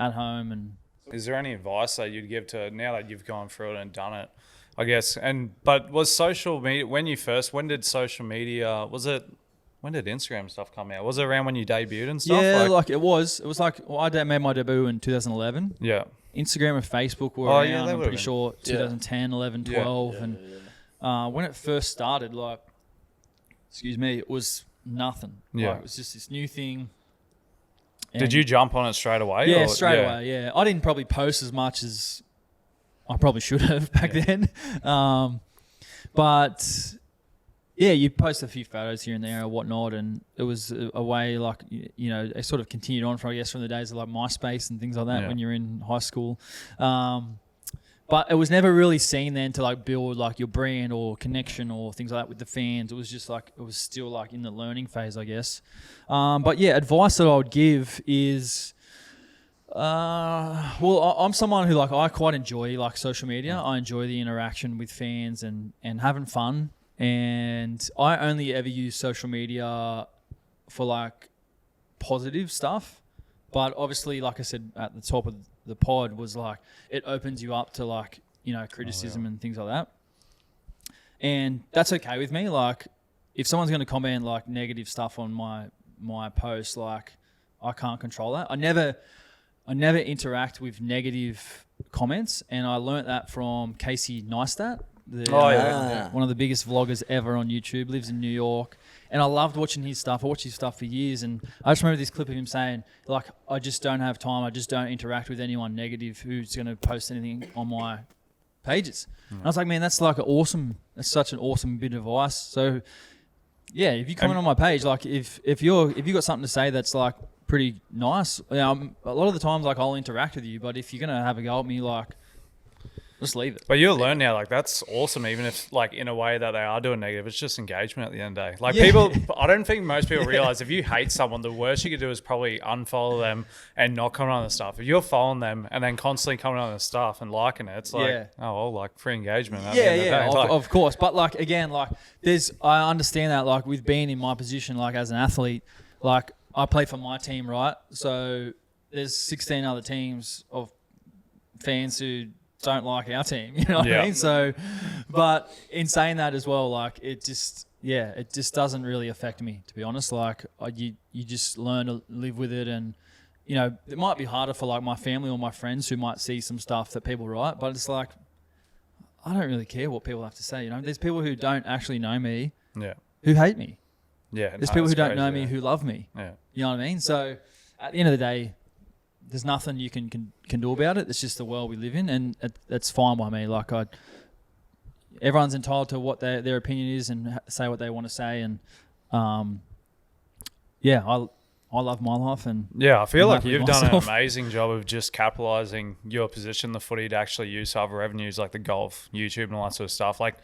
at home. And is there any advice that you'd give to now that you've gone through it and done it? I guess, but was social media when did social media, when did Instagram stuff come out? Was it around when you debuted and stuff? Yeah, like it was like, I made my debut in 2011. Yeah. Instagram and Facebook were around, I'm pretty sure, 2010, 11, 12. And when it first started, like, it was nothing. Yeah. Like, it was just this new thing. And did you jump on it straight away? Yeah, straight away, yeah. I didn't probably post as much as I probably should have back then. But yeah, you post a few photos here and there or whatnot, and it was a way like, you know, it sort of continued on from the days of like MySpace and things like that when you're in high school. But it was never really seen then to like build like your brand or connection or things like that with the fans. It was just like, it was still like in the learning phase, I guess. But yeah, advice that I would give is... well, I'm someone who like I quite enjoy like social media. I enjoy the interaction with fans and having fun. And I only ever use social media for like positive stuff. But obviously, like I said at the top of the pod, was like it opens you up to like, you know, criticism and things like that. And that's okay with me. Like if someone's going to comment like negative stuff on my post, like I can't control that. I never interact with negative comments, and I learnt that from Casey Neistat, one of the biggest vloggers ever on YouTube, lives in New York. And I loved watching his stuff. I watched his stuff for years, and I just remember this clip of him saying, like, I just don't have time. I just don't interact with anyone negative who's going to post anything on my pages. And I was like, man, that's such an awesome bit of advice. So, yeah, if you comment on my page, like, if you got something to say that's like pretty nice, a lot of the times, like, I'll interact with you. But if you're gonna have a go at me, like, just leave it. But you'll learn now, like, that's awesome. Even if, like, in a way that they are doing negative, it's just engagement at the end of the day. Like, people, I don't think most people realize if you hate someone, the worst you could do is probably unfollow them and not comment on the stuff. If you're following them and then constantly commenting on the stuff and liking it, it's like, oh, well, like, free engagement. At the end of the day. Like, of course. But, like, again, like, I understand that, like, with being in my position, like, as an athlete, like, I play for my team, right? So there's 16 other teams of fans who don't like our team, you know what I mean? So, but in saying that as well, like, it just doesn't really affect me, to be honest. Like, you just learn to live with it, and, you know, it might be harder for, like, my family or my friends who might see some stuff that people write, but it's like, I don't really care what people have to say, you know? There's people who don't actually know me who hate me. Yeah. There's people who don't know me who love me. Yeah. You know what I mean? So at the end of the day, there's nothing you can do about it. It's just the world we live in, and that's fine by me. Like, everyone's entitled to what their opinion is and say what they want to say, and I love my life, and I feel like you've done an amazing job of just capitalizing your position, the footy, to actually use other revenues like the golf, YouTube, and all that sort of stuff. Like,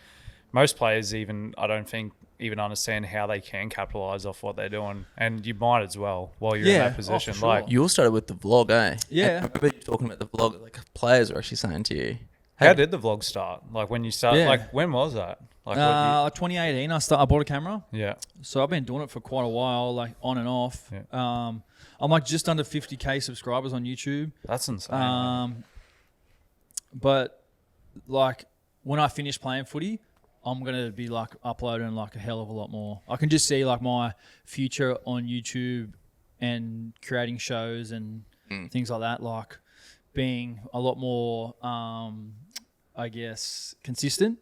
most players I don't think even understand how they can capitalize off what they're doing, and you might as well while you're in that position. For sure. Like, You all started with the vlog, eh? Yeah. I remember you talking about the vlog, like, players were actually saying to you. How did the vlog start? Like, when you started, like, when was that? Like, 2018, I bought a camera. Yeah. So I've been doing it for quite a while, like, on and off. Yeah. I'm like just under 50K subscribers on YouTube. That's insane. But, like, when I finish playing footy, I'm going to be, like, uploading, like, a hell of a lot more. I can just see, like, my future on YouTube and creating shows and things like that, like, being a lot more, I guess, consistent.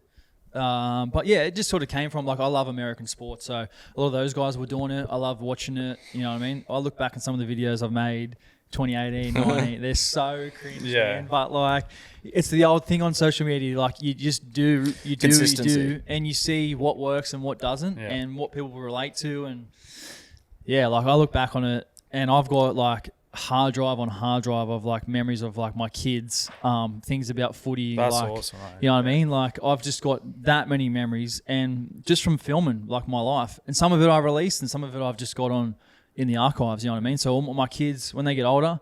But, yeah, it just sort of came from, like, I love American sports. So a lot of those guys were doing it. I love watching it. You know what I mean? I look back at some of the videos I've made, 2018, 19, they're so cringe, man. But, like, it's the old thing on social media. Like, you just do, you do, and you see what works and what doesn't, and what people relate to. And, like, I look back on it, and I've got, like, hard drive of, like, memories of, like, my kids, things about footy. That's like, awesome, right? You know what I mean? Like, I've just got that many memories, and just from filming, like, my life. And some of it I released, and some of it I've just got on in the archives, you know what I mean? So all my kids, when they get older,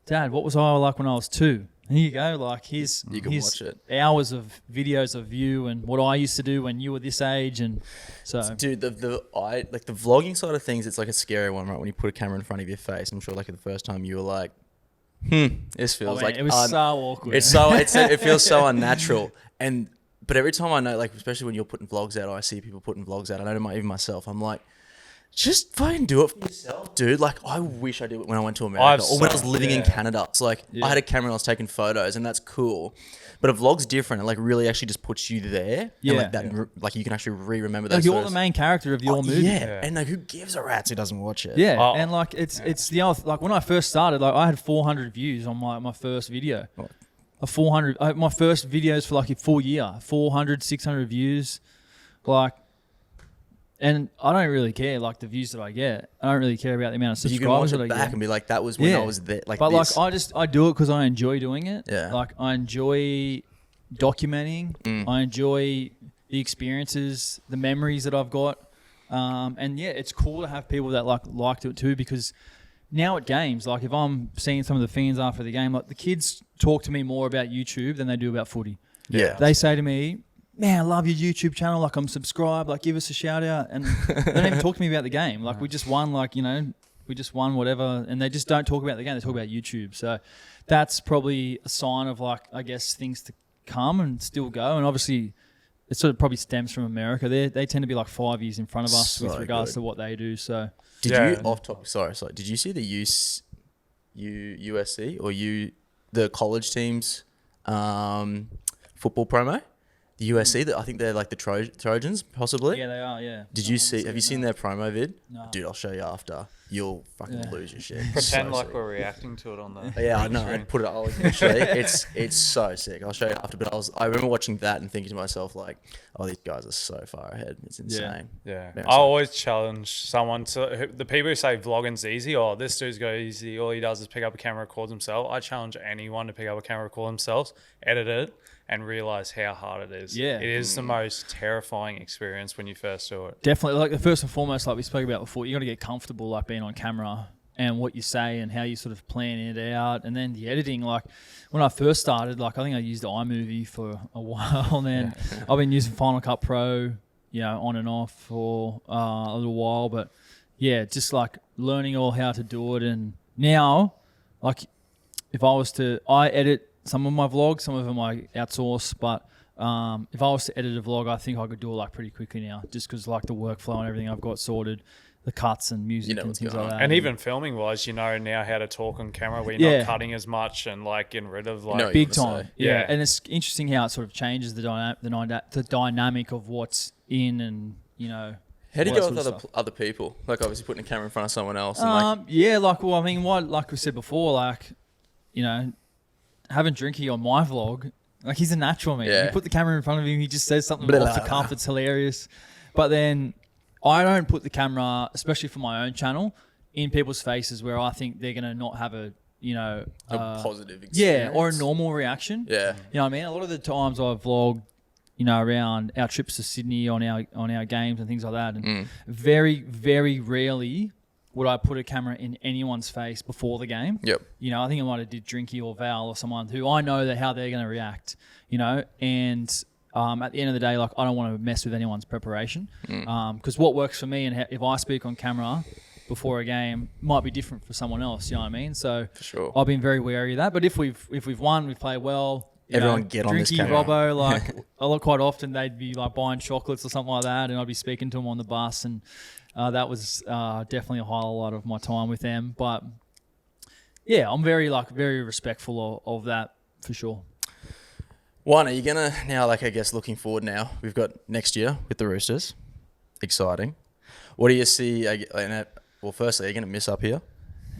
Dad, what was I like when I was 2? And here you go, like, you can watch it. Hours of videos of you and what I used to do when you were this age, and so. Dude, the vlogging side of things, it's like a scary one, right? When you put a camera in front of your face, I'm sure, like, the first time you were like, this feels like it was so awkward. It feels so unnatural, but every time I know, like, especially when you're putting vlogs out, or I see people putting vlogs out, I know even myself, I'm like, just fucking do it for yourself, dude. Like, I wish I did it when I went to America or when I was living in Canada. It's like, I had a camera and I was taking photos, and that's cool. But a vlog's different. It, like, really actually just puts you there. Yeah. And, like, that, like, you can actually remember those. Like, you're the main character of your movie. Yeah. And, like, who gives a rat's who doesn't watch it? Yeah. Oh. And, like, it's the other, like, when I first started, like, I had 400 views on my first video. My first videos for, like, a full year. 400, 600 views. Like, and I don't really care, like, the views that I get. I don't really care about the amount of subscribers that I get. You can watch it back and be like, that was when I was there. Like, but this. Like, I do it because I enjoy doing it. Yeah. Like, I enjoy documenting. I enjoy the experiences, the memories that I've got. And it's cool to have people that like it too, because now at games, like, if I'm seeing some of the fans after the game, like, the kids talk to me more about YouTube than they do about footy. Yeah. They say to me, man, I love your YouTube channel. Like, I'm subscribed. Like, give us a shout out. And they don't even talk to me about the game. Like, we just won, like, you know, we just won whatever. And they just don't talk about the game. They talk about YouTube. So that's probably a sign of, like, I guess, things to come and still go. And obviously, it sort of probably stems from America. They tend to be like 5 years in front of us with regards to what they do. So did you off topic? Sorry. Did you see the USC or the college teams football promo? The USC, I think they're like the Trojans, possibly. Yeah, they are. Yeah. Did you see? Have you seen their promo vid? No. Dude, I'll show you after. You'll fucking lose your shit. Pretend So like sick. we're reacting to it on the. Yeah, I know. screen. I'd put it. I'll literally. It's so sick. I'll show you after. But I remember watching that and thinking to myself like, oh, these guys are so far ahead. It's insane. Yeah. Yeah, I always challenge someone to the people who say vlogging's easy or this dude's go easy. All he does is pick up a camera, record himself. I challenge anyone to pick up a camera, record themselves, edit it, and realize how hard it is. Yeah. It is the most terrifying experience when you first do it. Definitely. Like the first and foremost, like we spoke about before, you got to get comfortable like being on camera and what you say and how you sort of plan it out. And then the editing, like when I first started, like I think I used iMovie for a while, and then I've been using Final Cut Pro, on and off for a little while. But yeah, just like learning all how to do it. And now, like if I edit some of my vlogs, some of them I outsource, but if I was to edit a vlog, I think I could do it like pretty quickly now, just because like the workflow and everything I've got sorted, the cuts and music and things like that. And even filming wise, you know now how to talk on camera where you're not cutting as much and like getting rid of like big time. Yeah. And it's interesting how it sort of changes the dynamic of what's in and How do you all go that with sort of other people? Like obviously putting a camera in front of someone else. And like we said before, like having Drinky on my vlog, like he's a natural, man. Yeah. You put the camera in front of him, he just says something off the cuff. It's hilarious. But then I don't put the camera, especially for my own channel, in people's faces where I think they're gonna not have a positive experience. yeah, or a normal reaction. Yeah. You know what I mean? A lot of the times I vlog, around our trips to Sydney on our games and things like that, and very, very rarely would I put a camera in anyone's face before the game. Yep. I think I might have did Drinky or Val or someone who I know that how they're going to react, and at the end of the day, like I don't want to mess with anyone's preparation, because what works for me and if I speak on camera before a game might be different for someone else. You know what I mean? So For sure. I've been very wary of that. But if we've won, we've played well. Everyone get on this Drinky, camera. Robbo, like quite often they'd be like buying chocolates or something like that, and I'd be speaking to them on the bus, and that was definitely a highlight of my time with them. But yeah, I'm very respectful of that for sure. One, are you gonna now? Like I guess looking forward now, we've got next year with the Roosters. Exciting. What do you see? Well, firstly, are you gonna miss up here?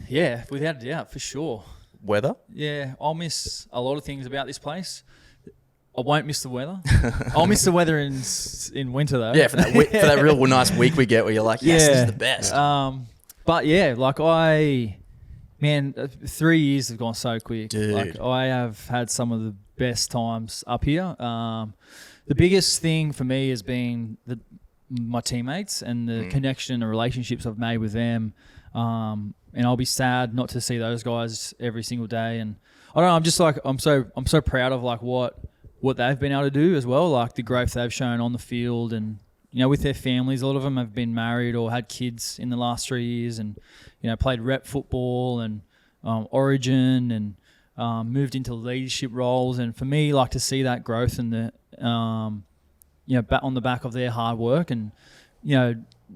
Yeah, without a doubt, for sure. Weather? Yeah, I'll miss a lot of things about this place. I won't miss the weather. I'll miss the weather in winter though. Yeah, for that real nice week we get where you're like, yes, this is the best. But yeah, 3 years have gone so quick. Dude. Like I have had some of the best times up here. The biggest thing for me has been my teammates and the connection and the relationships I've made with them. And I'll be sad not to see those guys every single day. And I don't know, I'm just like I'm so proud of like what they've been able to do as well, like the growth they've shown on the field and with their families. A lot of them have been married or had kids in the last 3 years, and played rep football and Origin and moved into leadership roles. And for me, like to see that growth and the on the back of their hard work and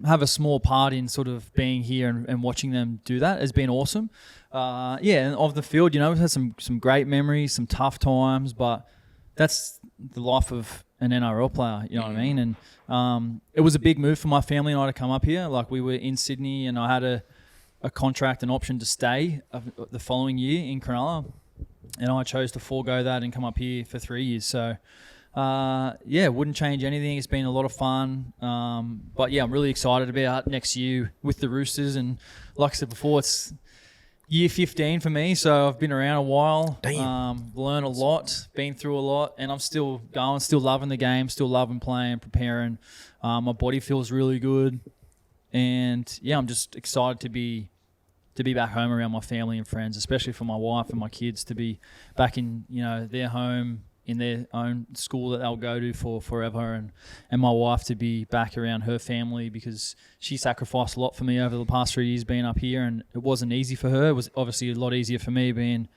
have a small part in sort of being here and watching them do that has been awesome. And of the field, we've had some great memories, some tough times, but that's the life of an NRL player, you know what I mean? And it was a big move for my family and I to come up here. Like we were in Sydney and I had a contract, an option to stay the following year in Cronulla, and I chose to forego that and come up here for 3 years. So wouldn't change anything. It's been a lot of fun. But yeah, I'm really excited about next year with the Roosters. And like I said before, it's year 15 for me. So I've been around a while, learned a lot, been through a lot, and I'm still going, still loving the game, still loving playing, preparing. My body feels really good. And yeah, I'm just excited to be back home around my family and friends, especially for my wife and my kids to be back in, their home, in their own school that they'll go to for forever, and my wife to be back around her family because she sacrificed a lot for me over the past 3 years being up here, and it wasn't easy for her. It was obviously a lot easier for me being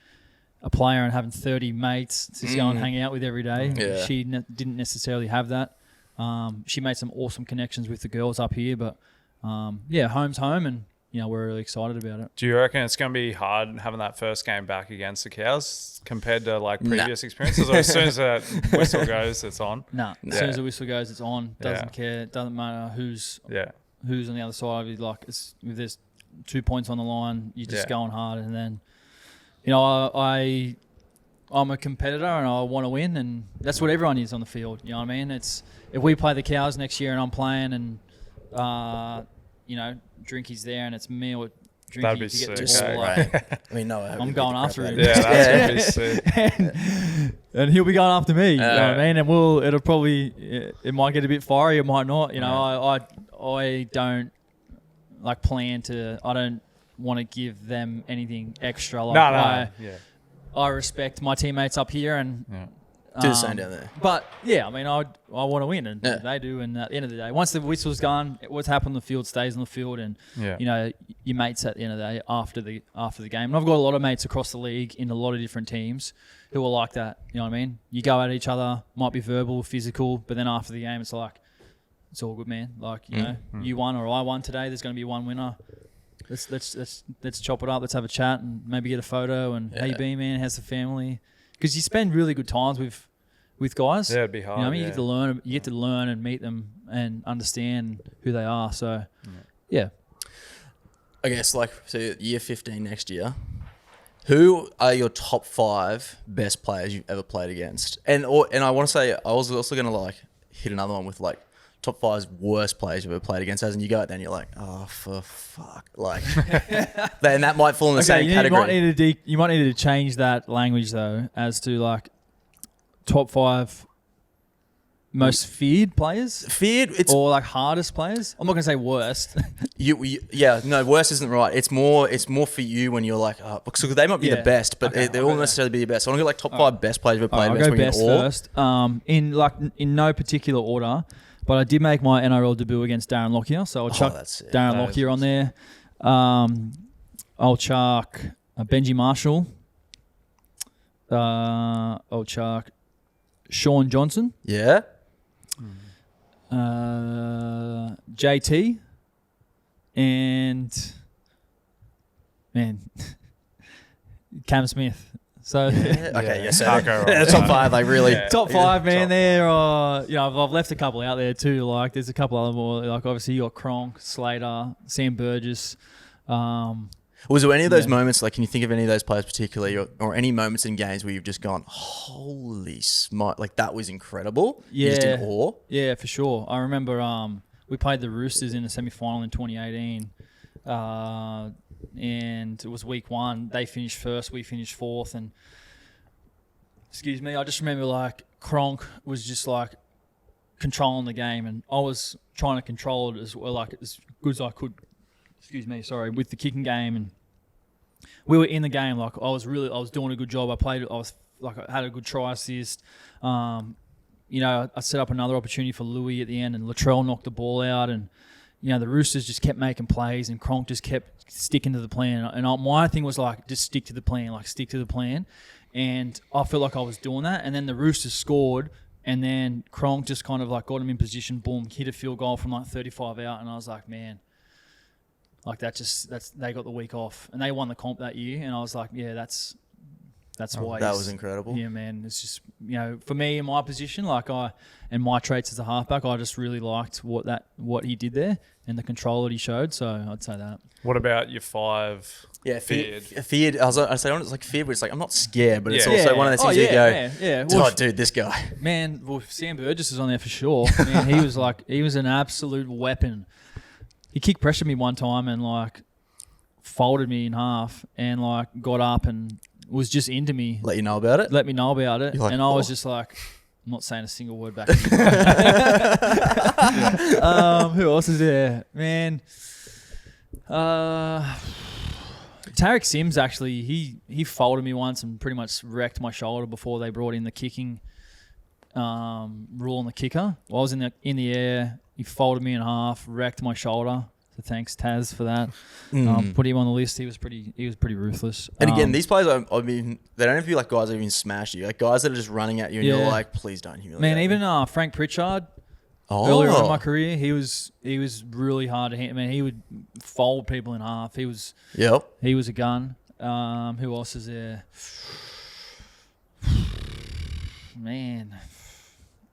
a player and having 30 mates to go and hang out with every day. Yeah. She didn't necessarily have that. She made some awesome connections with the girls up here, but home's home, and we're really excited about it. Do you reckon it's going to be hard having that first game back against the Cows compared to like previous experiences? Or as soon as the whistle goes, it's on? No, as soon as the whistle goes, it's on. Doesn't care. It doesn't matter who's on the other side of you. Like, if there's 2 points on the line, you're just going hard. And then, I'm a competitor and I want to win, and that's what everyone is on the field. You know what I mean? It's if we play the Cows next year and I'm playing and Drinky's there and it's me or Drinky, that'd be to get sick. the ball, like, I mean, no, I'm going after him. Yeah, that's gonna be sick. and he'll be going after me. You know what I mean? And it'll probably it might get a bit fiery, it might not. I don't like plan to. I don't want to give them anything extra. Like, I respect my teammates up here and do the same down there. But I mean, I want to win, and they do. And at the end of the day, once the whistle's gone, what's happened on the field stays on the field, and your mates at the end of the day after the game. And I've got a lot of mates across the league in a lot of different teams who are like that. You know what I mean? You go at each other, might be verbal, physical, but then after the game, it's like it's all good, man. Like you won or I won today. There's going to be one winner. Let's chop it up. Let's have a chat and maybe get a photo. And how you been, man? How's the family? Because you spend really good times with guys. Yeah, it'd be hard. You know what I mean? You get to learn and meet them and understand who they are. So, I guess so year 15 next year. Who are your top 5 best players you've ever played against? And I want to say I was also going to hit another one with top 5 worst players you've ever played against. As in you go out there and you're like, oh, for fuck. And that might fall in the same category. You might need to change that language, though, as to, top 5 most feared players? Feared? Or, hardest players? I'm not going to say worst. Worst isn't right. It's more for you when you're because they might be the best, but they won't necessarily be the best. So I want to go top 5 best players you've ever played against. I'll go best first. In no particular order. But I did make my NRL debut against Darren Lockyer, so I'll chuck Darren Lockyer on there. I'll chuck Benji Marshall. I'll chuck Sean Johnson. Yeah. JT. And, man, Cam Smith. So top 5, really. Top 5, man. There, I've left a couple out there too. There's a couple other more. Obviously you got Cronk, Slater, Sam Burgess. Was there any of those moments? Can you think of any of those players particularly, or any moments in games where you've just gone, holy smart, that was incredible? You're just in awe. Yeah, for sure. I remember we played the Roosters in the semi-final in 2018. And it was week 1. They finished first, we finished 4th, and I just remember Cronk was just controlling the game, and I was trying to control it as well, as good as I could. With the kicking game, and we were in the game. I was doing a good job. I had a good try assist. I set up another opportunity for Louis at the end, and Latrell knocked the ball out, and the Roosters just kept making plays, and Cronk just kept sticking to the plan. And my thing was just stick to the plan, And I felt like I was doing that. And then the Roosters scored, and then Cronk just kind of got him in position, boom, hit a field goal from 35 out. And I was like, man, they got the week off, and they won the comp that year. And I was like, yeah, that's why. That was incredible. Yeah, man. It's just, for me in my position, and my traits as a halfback, I just really liked what he did there and the control that he showed. So I'd say that. What about your 5? Yeah, feared. Feared. I say it's feared, but it's I'm not scared, but it's also one of those things you go, well, dude, this guy. Man, well, Sam Burgess is on there for sure. Man, he was an absolute weapon. He kick pressured me one time and folded me in half and got up and was just into me. Let me know about it. And I was just I'm not saying a single word back. Who else is there? Man. Tarek Sims, actually, he folded me once and pretty much wrecked my shoulder before they brought in the kicking rule on the kicker. I was in the air. He folded me in half, wrecked my shoulder. So thanks, Taz, for that. Put him on the list. He was pretty ruthless. And again, these players, they don't have to be guys that even smash you. Guys that are just running at you and you're please don't humiliate me. Man, even Frank Pritchard, Earlier on in my career, he was really hard to hit. I mean, he would fold people in half. He was a gun. Who else is there? Man,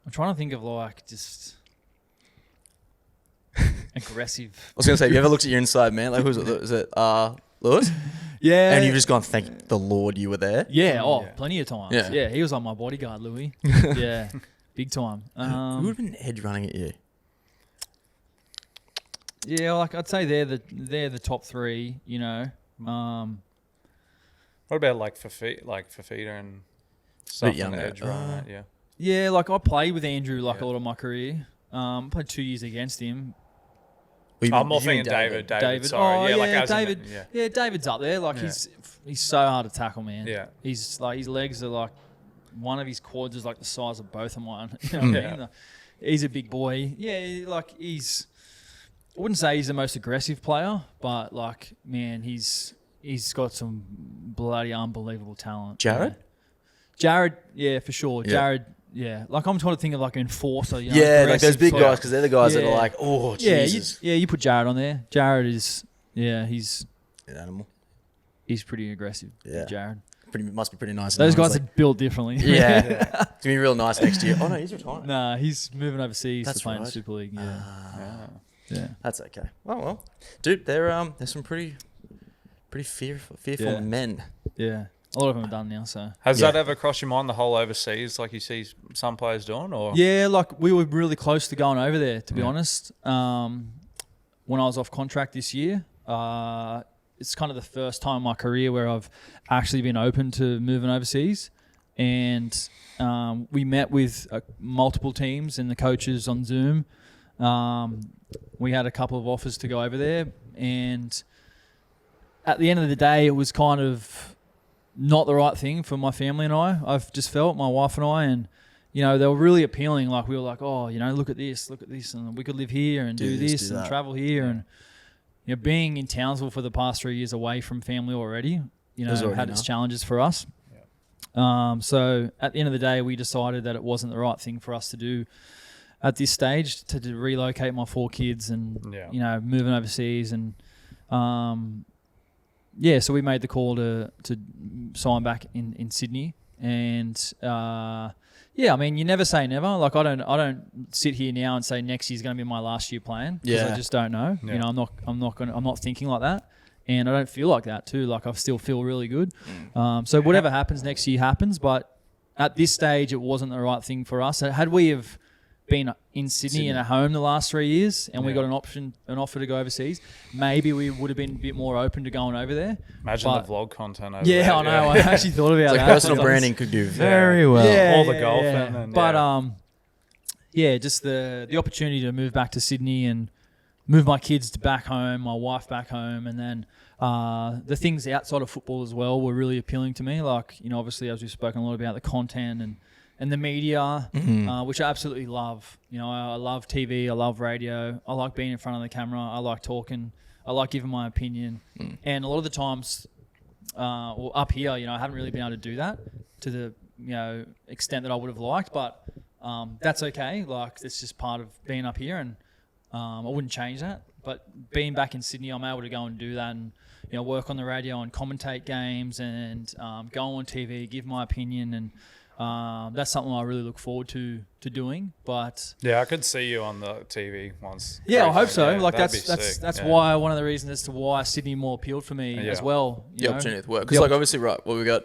I'm trying to think of like just aggressive. I was gonna say, have you ever looked at your inside man? Like, who's it? Is it Lewis? Yeah. And you've just gone, thank the Lord you were there. Yeah. Plenty of times. Yeah. Yeah. He was like my bodyguard, Louis. Yeah. Big time. Who would have been edge running at you? Yeah, like I'd say they're the top three. You know. What about like Fafita and stuff on the edge running at you? Yeah, like I played with Andrew like a lot of my career. Played 2 years against him. I'm more thinking David. Sorry. David. Yeah, David's up there. Like he's so hard to tackle, man. Yeah. He's like his legs are like one of his quads is like the size of both of mine. You know what I mean? He's a big boy. Yeah, like I wouldn't say he's the most aggressive player, but like man, he's got some bloody unbelievable talent. Jared, yeah, for sure. Yeah. Jared, yeah. Like I'm trying to think of like an enforcer. You know, Yeah, like those big guys, because they're the guys that are like, oh, yeah, Jesus. you put Jared on there. Jared is, he's An animal. He's pretty aggressive. Yeah. Jared. Must be pretty nice. Those guys are built differently. Yeah. It's going to be real nice next year. Oh, no, he's retiring. Nah, he's moving overseas That's to play in the right. Super League. Yeah. Yeah. That's okay. Well, dude, there's some pretty fearful men. Yeah. A lot of them are done now, so. Has that ever crossed your mind, the whole overseas, like you see some players doing? Or Yeah, like we were really close to going over there, to be honest. When I was off contract this year, it's kind of the first time in my career where I've actually been open to moving overseas. And we met with multiple teams and the coaches on Zoom. We had a couple of offers to go over there. And at the end of the day, it was kind of not the right thing for my family and I. I've just felt, my wife and I, and you know, they were really appealing. Like we were like, oh, you know, look at this, and we could live here and do this and travel here. And you know, being in Townsville for the past 3 years away from family already, you know, had its challenges for us. So at the end of the day, we decided that it wasn't the right thing for us to do at this stage, to relocate my 4 kids and you know, moving overseas and. So we made the call to sign back in Sydney, and I mean, you never say never. Like I don't sit here now and say next year's going to be my last year playing, because I just don't know. Yeah. You know, I'm not thinking like that, and I don't feel like that too. Like I still feel really good. So whatever happens next year happens, but at this stage it wasn't the right thing for us. Had we have been in Sydney and at home the last 3 years, and we got an offer to go overseas, maybe we would have been a bit more open to going over there. Imagine the vlog content over there. I know. I actually thought about that. Personal branding could do very well. All the golf and just the opportunity to move back to Sydney and move my kids back home, my wife back home, and then the things outside of football as well were really appealing to me. Like, you know, obviously as we've spoken a lot about the content and the media, which I absolutely love. You know, I love TV, I love radio, I like being in front of the camera, I like talking, I like giving my opinion. And a lot of the times, up here, you know, I haven't really been able to do that to the, you know, extent that I would have liked, but that's okay. Like, it's just part of being up here, and I wouldn't change that. But being back in Sydney, I'm able to go and do that and, you know, work on the radio and commentate games and go on TV, give my opinion, and that's something I really look forward to doing. But I could see you on the TV once. Yeah, I hope so. Yeah, like that's why one of the reasons as to why Sydney more appealed for me as well. The opportunity to work, because like obviously we got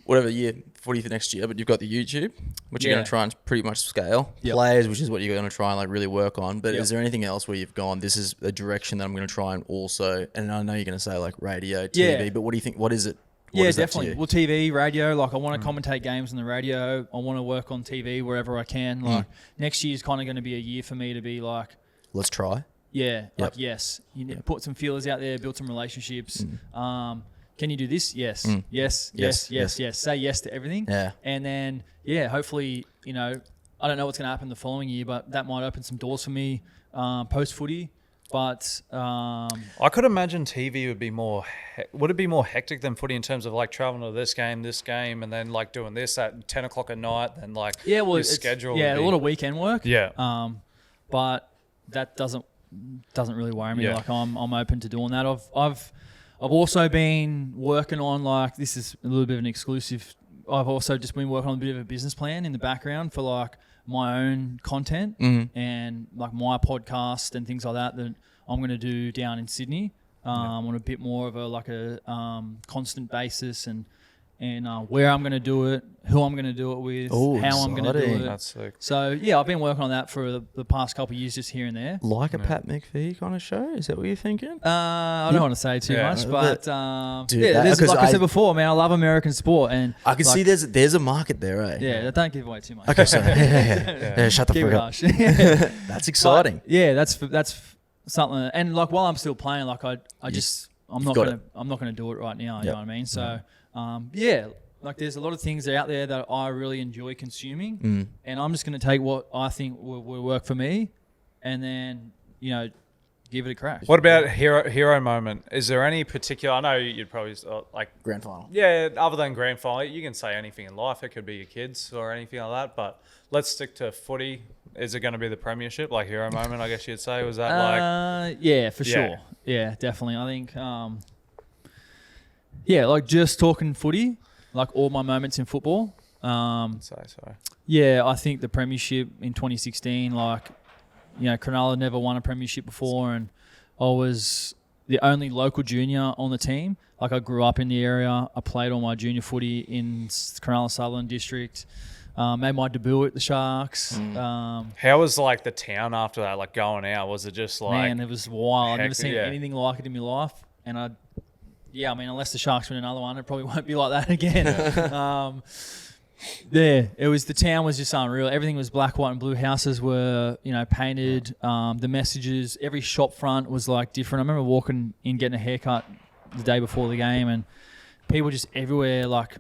whatever year 40 for next year, but you've got the YouTube, which you're going to try and pretty much scale. Players, which is what you're going to try and like really work on. But is there anything else where you've gone, this is a direction that I'm going to try and also, and I know you're going to say like radio, TV, but what do you think? What is it? Definitely. Well, TV, radio, like I want to commentate games on the radio. I want to work on TV wherever I can. Like next year is kind of going to be a year for me to be like, let's try. Yeah. Like, yes. You put some feelers out there, build some relationships. Can you do this? Yes. Yes. Say yes to everything. Yeah. And then, hopefully, you know, I don't know what's going to happen the following year, but that might open some doors for me post-footy. But I could imagine TV would be more. Would it be more hectic than footy in terms of like traveling to this game, and then like doing this at 10 o'clock at night, and like your schedule? A lot of weekend work. Yeah. but that doesn't really worry me. Yeah. Like I'm open to doing that. I've also been working on, like, this is a little bit of an exclusive. I've also just been working on a bit of a business plan in the background for like my own content and like my podcast and things like that I'm going to do down in Sydney on a bit more of a constant basis and where I'm going to do it, who I'm going to do it with, how I'm going to do it. That's sick. So, yeah, I've been working on that for the past couple of years, just here and there. Like a Pat McPhee kind of show? Is that what you're thinking? I don't want to say too much, but dude, there's, like I said before, man, I love American sport, and I can see there's a market there, eh? Yeah, don't give away too much. Okay, sorry. Yeah, shut the Keep fuck it up. That's exciting. But, yeah, that's something. And like while I'm still playing, like I'm not gonna do it right now. You know what I mean? So like there's a lot of things out there that I really enjoy consuming, and I'm just gonna take what I think will work for me, and then give it a crack. What about hero moment? Is there any particular? I know you'd probably like Grand final. Yeah, other than grand final, you can say anything in life. It could be your kids or anything like that. But let's stick to footy. Is it going to be the Premiership, like hero moment? I guess you'd say. Was that like? Yeah, for sure. Yeah, definitely. I think. Like just talking footy, like all my moments in football. Sorry. Yeah, I think the Premiership in 2016, like. Cronulla never won a premiership before, and I was the only local junior on the team. Like, I grew up in the area. I played all my junior footy in Cronulla Sutherland District. Made my debut at the Sharks. How was, like, the town after that, like, going out? Was it just, like... Man, it was wild. I've never seen anything like it in my life. And unless the Sharks win another one, it probably won't be like that again. The town was just unreal. Everything was black, white, and blue. Houses were, painted. The messages, every shop front was like different. I remember walking in, getting a haircut the day before the game, and people just everywhere, like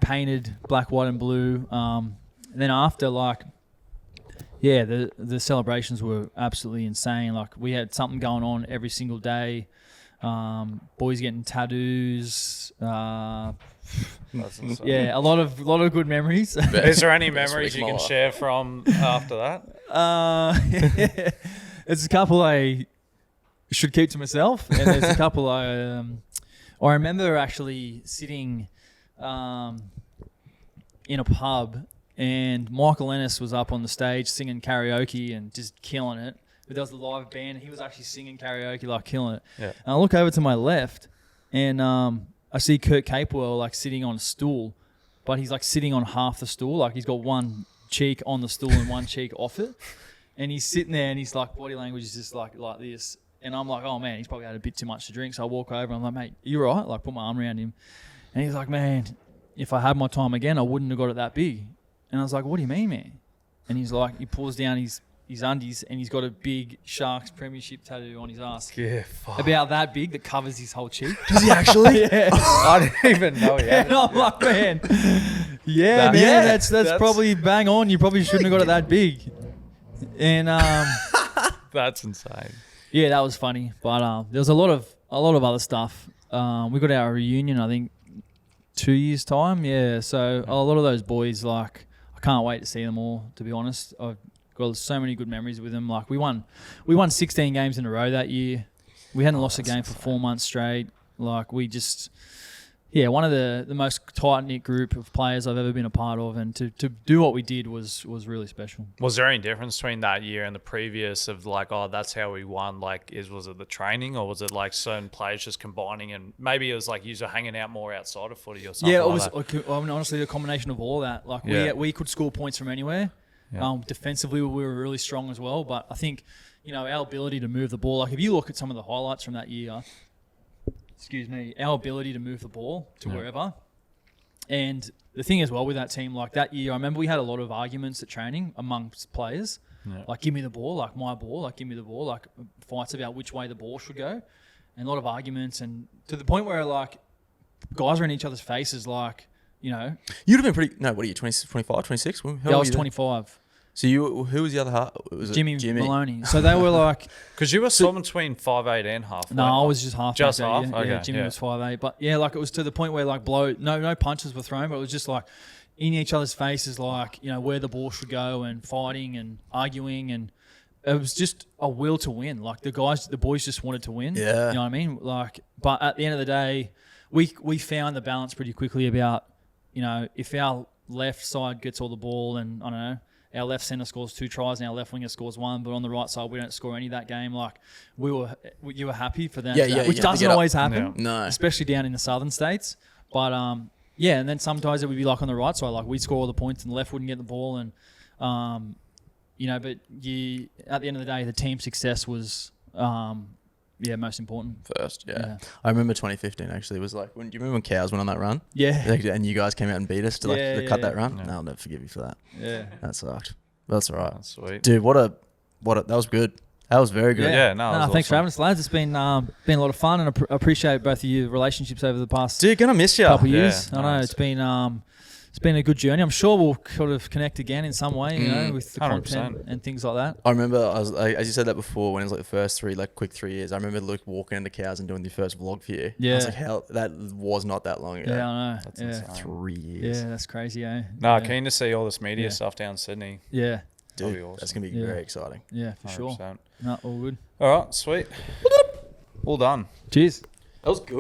painted black, white, and blue. And then after, the celebrations were absolutely insane. Like, we had something going on every single day. Boys getting tattoos. A lot of good memories. Is there any memories you can share from after that? There's a couple I should keep to myself, and there's a couple I remember actually sitting in a pub, and Michael Ennis was up on the stage singing karaoke and just killing it. But there was the live band, and he was actually singing karaoke, like killing it. Yeah. And I look over to my left, and I see Kurt Capewell like sitting on a stool, but he's like sitting on half the stool. Like, he's got one cheek on the stool and one cheek off it. And he's sitting there, and his like body language is just like this. And I'm like, oh man, he's probably had a bit too much to drink. So I walk over, and I'm like, mate, you right? Like, put my arm around him. And he's like, man, if I had my time again, I wouldn't have got it that big. And I was like, what do you mean, man? And he's like, he pulls down his undies, and he's got a big Sharks Premiership tattoo on his ass. Yeah, fuck. About that big, that covers his whole cheek. Does he actually? Yeah. I didn't even know he had And I'm like, man, that's probably bang on. You probably shouldn't have got it that big. And that's insane. Yeah, that was funny. But there was a lot of other stuff. We got our reunion, I think, 2 years' time. Yeah, so a lot of those boys, like, I can't wait to see them all, to be honest. I've got so many good memories with them. Like, we won 16 games in a row that year. We hadn't lost a game for 4 months straight. Like, we just, one of the most tight-knit group of players I've ever been a part of, and to do what we did was really special. Was there any difference between that year and the previous of like, oh, that's how we won? Like, was it the training, or was it like certain players just combining, and maybe it was like you were hanging out more outside of footy or something? Yeah, it was honestly a combination of all that. Like, we could score points from anywhere. Yeah. Defensively, we were really strong as well. But I think, our ability to move the ball, like if you look at some of the highlights from that year, our ability to move the ball to wherever. And the thing as well with that team, like that year, I remember we had a lot of arguments at training amongst players. Yeah. Like, give me the ball, like my ball, like give me the ball, like fights about which way the ball should go. And a lot of arguments, and to the point where like guys are in each other's faces, like, You'd have been pretty... No, what are you, 20, 25, 26? I was 25. So who was the other half? Was Jimmy Maloney. So they were like... Because you were somewhere between 5'8" and half. No, I was just half. Just half? Okay, yeah, Jimmy was 5'8". But yeah, like it was to the point where like no punches were thrown, but it was just like in each other's faces, like, where the ball should go, and fighting and arguing. And it was just a will to win. Like the boys just wanted to win. Yeah. You know what I mean? Like, but at the end of the day, we found the balance pretty quickly about, you know, if our left side gets all the ball and I don't know, our left centre scores 2 tries and our left winger scores 1, but on the right side we don't score any that game. Like you were happy for them, which doesn't always happen, No, especially down in the southern states. But yeah, and then sometimes it would be like on the right side, like we'd score all the points and the left wouldn't get the ball, and you know, but at the end of the day, the team success was most important. First, yeah. I remember 2015 actually was like, do you remember when Cows went on that run? Yeah. And you guys came out and beat us to cut that run? Yeah. No, I'll never forgive you for that. Yeah. That sucked. That's all right. That's sweet. Dude, that was good. That was very good. Yeah, no, thanks for having us, lads. It's been a lot of fun, and I appreciate both of your relationships over the past Dude, gonna miss you. couple of years. Yeah, I know it's been a good journey. I'm sure we'll kind of connect again in some way, you know, with the 100%. content and things like that. I remember, as you said that before, when it was like the first quick 3 years, I remember Luke walking into Cows and doing the first vlog for you. Yeah. I was like, hell, that was not that long ago. Yeah, I know. That's yeah. insane. 3 years. Yeah, that's crazy, eh? No, yeah. keen to see all this media stuff down Sydney. Yeah, Dude, That'll be awesome. that's going to be very exciting. yeah, for sure. 100%. No, all good. All right, sweet. All done. Cheers. That was good.